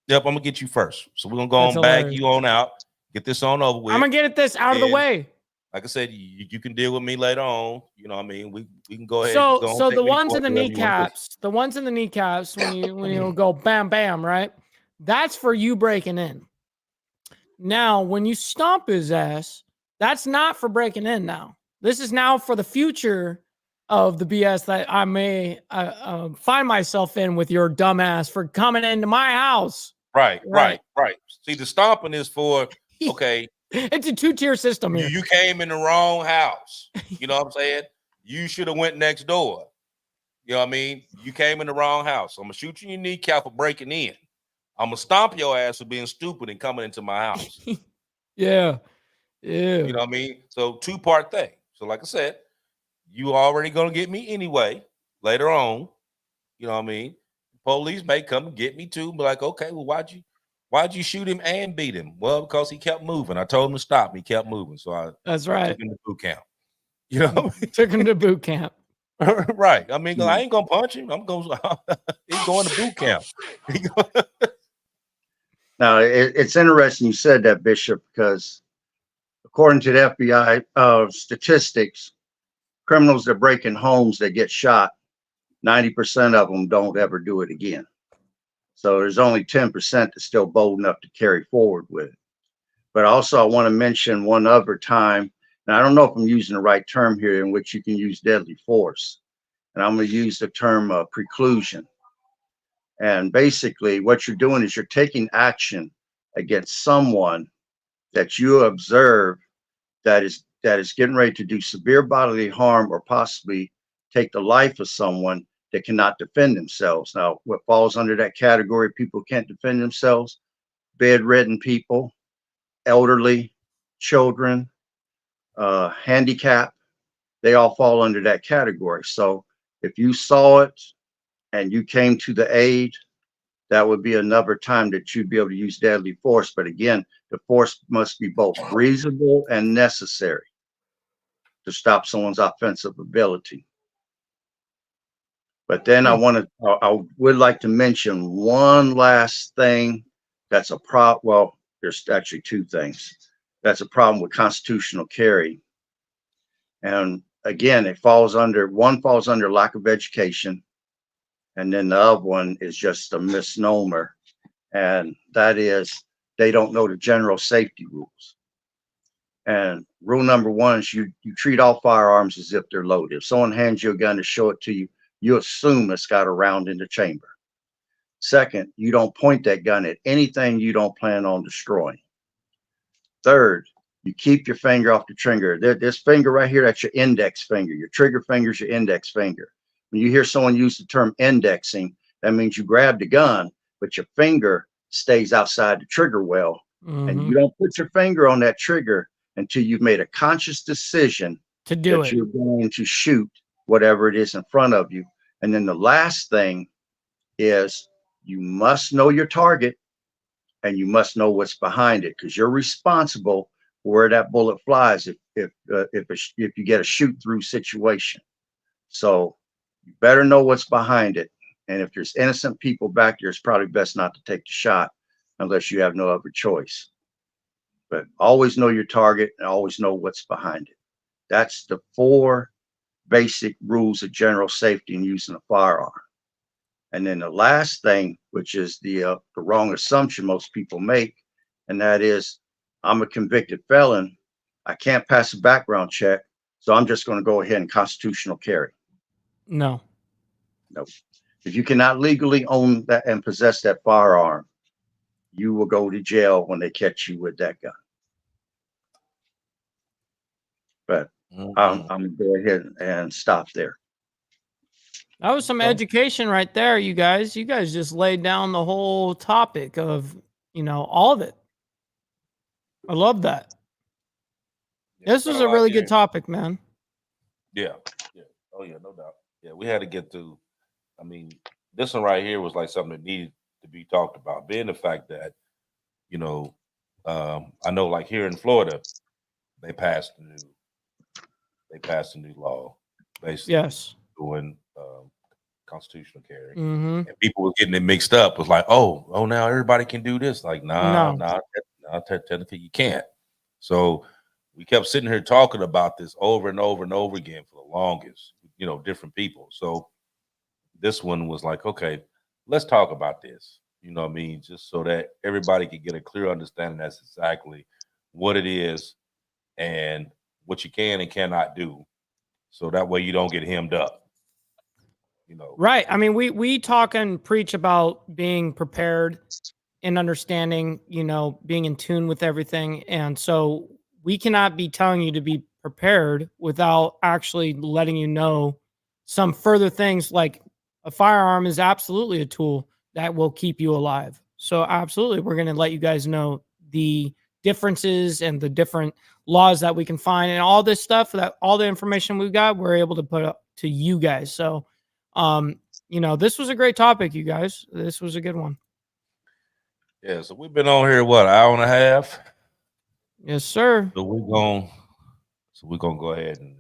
Yep, I'm gonna get you first. So we're gonna go That's on bag hilarious. you on out, get this on over with. I'm gonna get this out of the And way. like I said, you can deal with me later on. You know what I mean? We can go ahead and So go on, so take the me to ones in court, the whatever you want to do. kneecaps, when you go bam bam, right? That's for you breaking in. Now, when you stomp his ass, that's not for breaking in now. This is now for the future of the BS that I may find myself in with your dumbass for coming into my house. Right. See, the stomping is for, okay, it's a 2-tier system here. you came in the wrong house. You know what I'm saying? You should have went next door. You know what I mean? You came in the wrong house. I'm gonna shoot you in your kneecap for breaking in. I'm gonna stomp your ass for being stupid and coming into my house. Yeah. You know what I mean? So 2-part thing. So like I said, you already gonna get me anyway later on. You know what I mean? Police may come and get me too. Be like, okay, well, why'd you shoot him and beat him? Well, because he kept moving. I told him to stop. He kept moving. So That's I right. took him to boot camp. You know, took him to boot camp. Right. I mean, I ain't gonna punch him. I'm going. He's going to boot camp. Now, it's interesting you said that, Bishop, because according to the FBI statistics, criminals that break in homes that get shot, 90% of them don't ever do it again. So there's only 10% that's still bold enough to carry forward with it. But also, I want to mention one other time, and I don't know if I'm using the right term here, in which you can use deadly force. And I'm going to use the term preclusion. And basically, what you're doing is you're taking action against someone that you observe that is getting ready to do severe bodily harm or possibly take the life of someone that cannot defend themselves. Now, what falls under that category, people can't defend themselves, bedridden people, elderly, children, handicap, they all fall under that category. So if you saw it and you came to the aid, that would be another time that you'd be able to use deadly force. But again, the force must be both reasonable and necessary to stop someone's offensive ability. But then I would like to mention one last thing that's a problem. Well, there's actually 2 things. That's a problem with constitutional carry. And again, one falls under lack of education. And then the other one is just a misnomer. And that is, they don't know the general safety rules. And rule number 1 is you treat all firearms as if they're loaded. If someone hands you a gun to show it to you, you assume it's got a round in the chamber. Second, you don't point that gun at anything you don't plan on destroying. Third, you keep your finger off the trigger. This finger right here, that's your index finger. Your trigger finger is your index finger. When you hear someone use the term indexing, that means you grab the gun, but your finger stays outside the trigger well. And you don't put your finger on that trigger until you've made a conscious decision to do that it. You're going to shoot whatever it is in front of you. And then the last thing is you must know your target and you must know what's behind it, because you're responsible for where that bullet flies if you get a shoot through situation. So you better know what's behind it. And if there's innocent people back there, it's probably best not to take the shot unless you have no other choice. But always know your target and always know what's behind it. That's the 4 basic rules of general safety in using a firearm. And then the last thing, which is the wrong assumption most people make, and that is, I'm a convicted felon. I can't pass a background check, so I'm just going to go ahead and constitutional carry. No. If you cannot legally own that and possess that firearm, you will go to jail when they catch you with that gun. But I'm going to go ahead and stop there. That was some education right there, you guys. You guys just laid down the whole topic of, all of it. I love that. This was a really good topic, man. Yeah. Oh yeah, no doubt. Yeah, we had to get through. I mean, this one right here was like something that needed to be talked about. Being the fact that, I know like here in Florida, they passed a new law, basically doing constitutional carry, and people were getting it mixed up. It was like, oh, now everybody can do this. Like, nah, technically you can't. So we kept sitting here talking about this over and over and over again for the longest, different people. So this one was like, okay, let's talk about this. You know what I mean? Just so that everybody could get a clear understanding that's exactly what it is and what you can and cannot do So that way you don't get hemmed up. You know. Right. I mean, we talk and preach about being prepared and understanding, you know, being in tune with everything. And so we cannot be telling you to be prepared without actually letting you know some further things, like a firearm is absolutely a tool that will keep you alive. So absolutely, we're going to let you guys know the differences and the different laws that we can find and all this stuff, that all the information we've got, we're able to put up to you guys. So, you know, this was a great topic, you guys. This was a good one. Yeah, so we've been on here what, an hour and a half? Yes, sir. So we're gonna go ahead and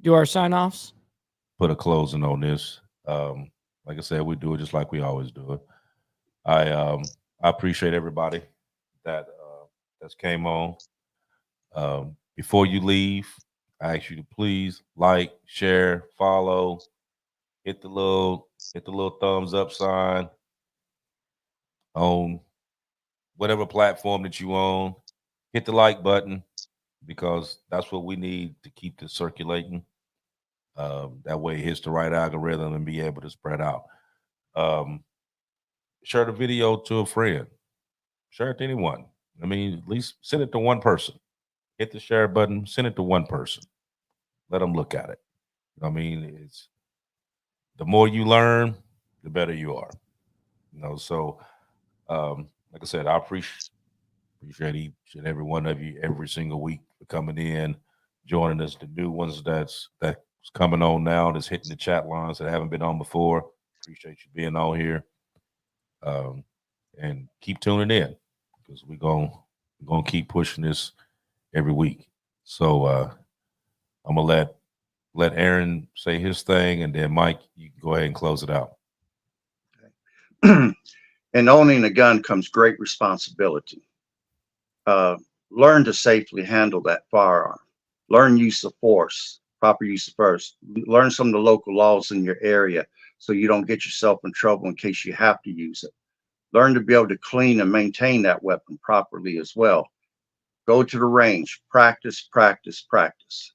Do our sign-offs. put a closing on this. Like I said, we do it just like we always do it. I appreciate everybody that's came on. Before you leave, I ask you to please like, share, follow, hit the little thumbs up sign on whatever platform that you own. Hit the like button, because that's what we need to keep this circulating. That way it hits the right algorithm and be able to spread out. Share the video to a friend. Share it to anyone. I mean, at least send it to one person. Hit the share button, send it to one person. Let them look at it. I mean, it's the more you learn, the better you are. You know, so like I said, I appreciate each and every one of you every single week for coming in, joining us. The new ones that's coming on now, that's hitting the chat lines that haven't been on before. Appreciate you being on here, and keep tuning in, because we're gonna keep pushing this every week. So I'm gonna let Aaron say his thing, and then Mike, you can go ahead and close it out. In owning a gun comes great responsibility. Learn to safely handle that firearm. Learn use of force, proper use of force. Learn some of the local laws in your area so you don't get yourself in trouble in case you have to use it. Learn to be able to clean and maintain that weapon properly as well. Go to the range, practice, practice, practice.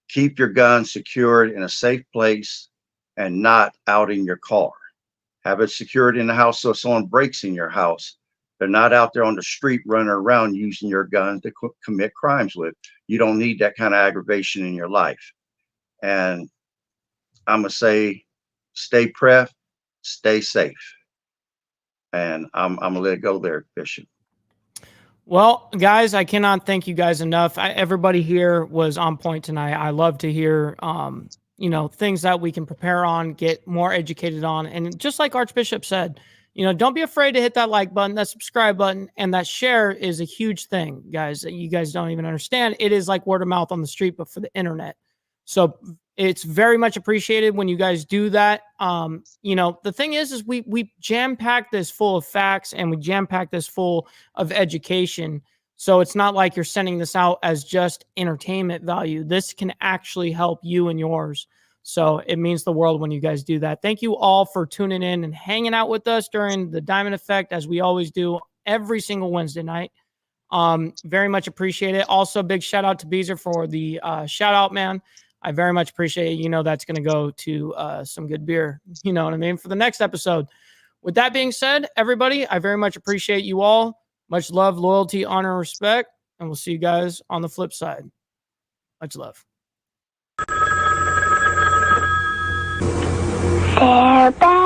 Keep your gun secured in a safe place and not out in your car. Have it secured in the house so if someone breaks in your house, they're not out there on the street running around using your gun to commit crimes with. You don't need that kind of aggravation in your life. And I'm going to say, stay prepped, stay safe. And I'm going to let it go there, Bishop. Well, guys, I cannot thank you guys enough. Everybody here was on point tonight. I love to hear, you know, things that we can prepare on, get more educated on. And just like Archbishop said, you know, don't be afraid to hit that like button, that subscribe button, and that share is a huge thing, guys. You guys don't even understand. It is like word of mouth on the street, but for the internet. So it's very much appreciated when you guys do that. You know, the thing is we jam-pack this full of facts, and we jam-pack this full of education. So it's not like you're sending this out as just entertainment value. This can actually help you and yours. So it means the world when you guys do that. Thank you all for tuning in and hanging out with us during the Diamond Effect, as we always do every single Wednesday night. Very much appreciate it. Also, big shout out to Beezer for the shout out, man. I very much appreciate it. You know, that's going to go to some good beer. You know what I mean? For the next episode. With that being said, everybody, I very much appreciate you all. Much love, loyalty, honor, and respect. And we'll see you guys on the flip side. Much love. They're back.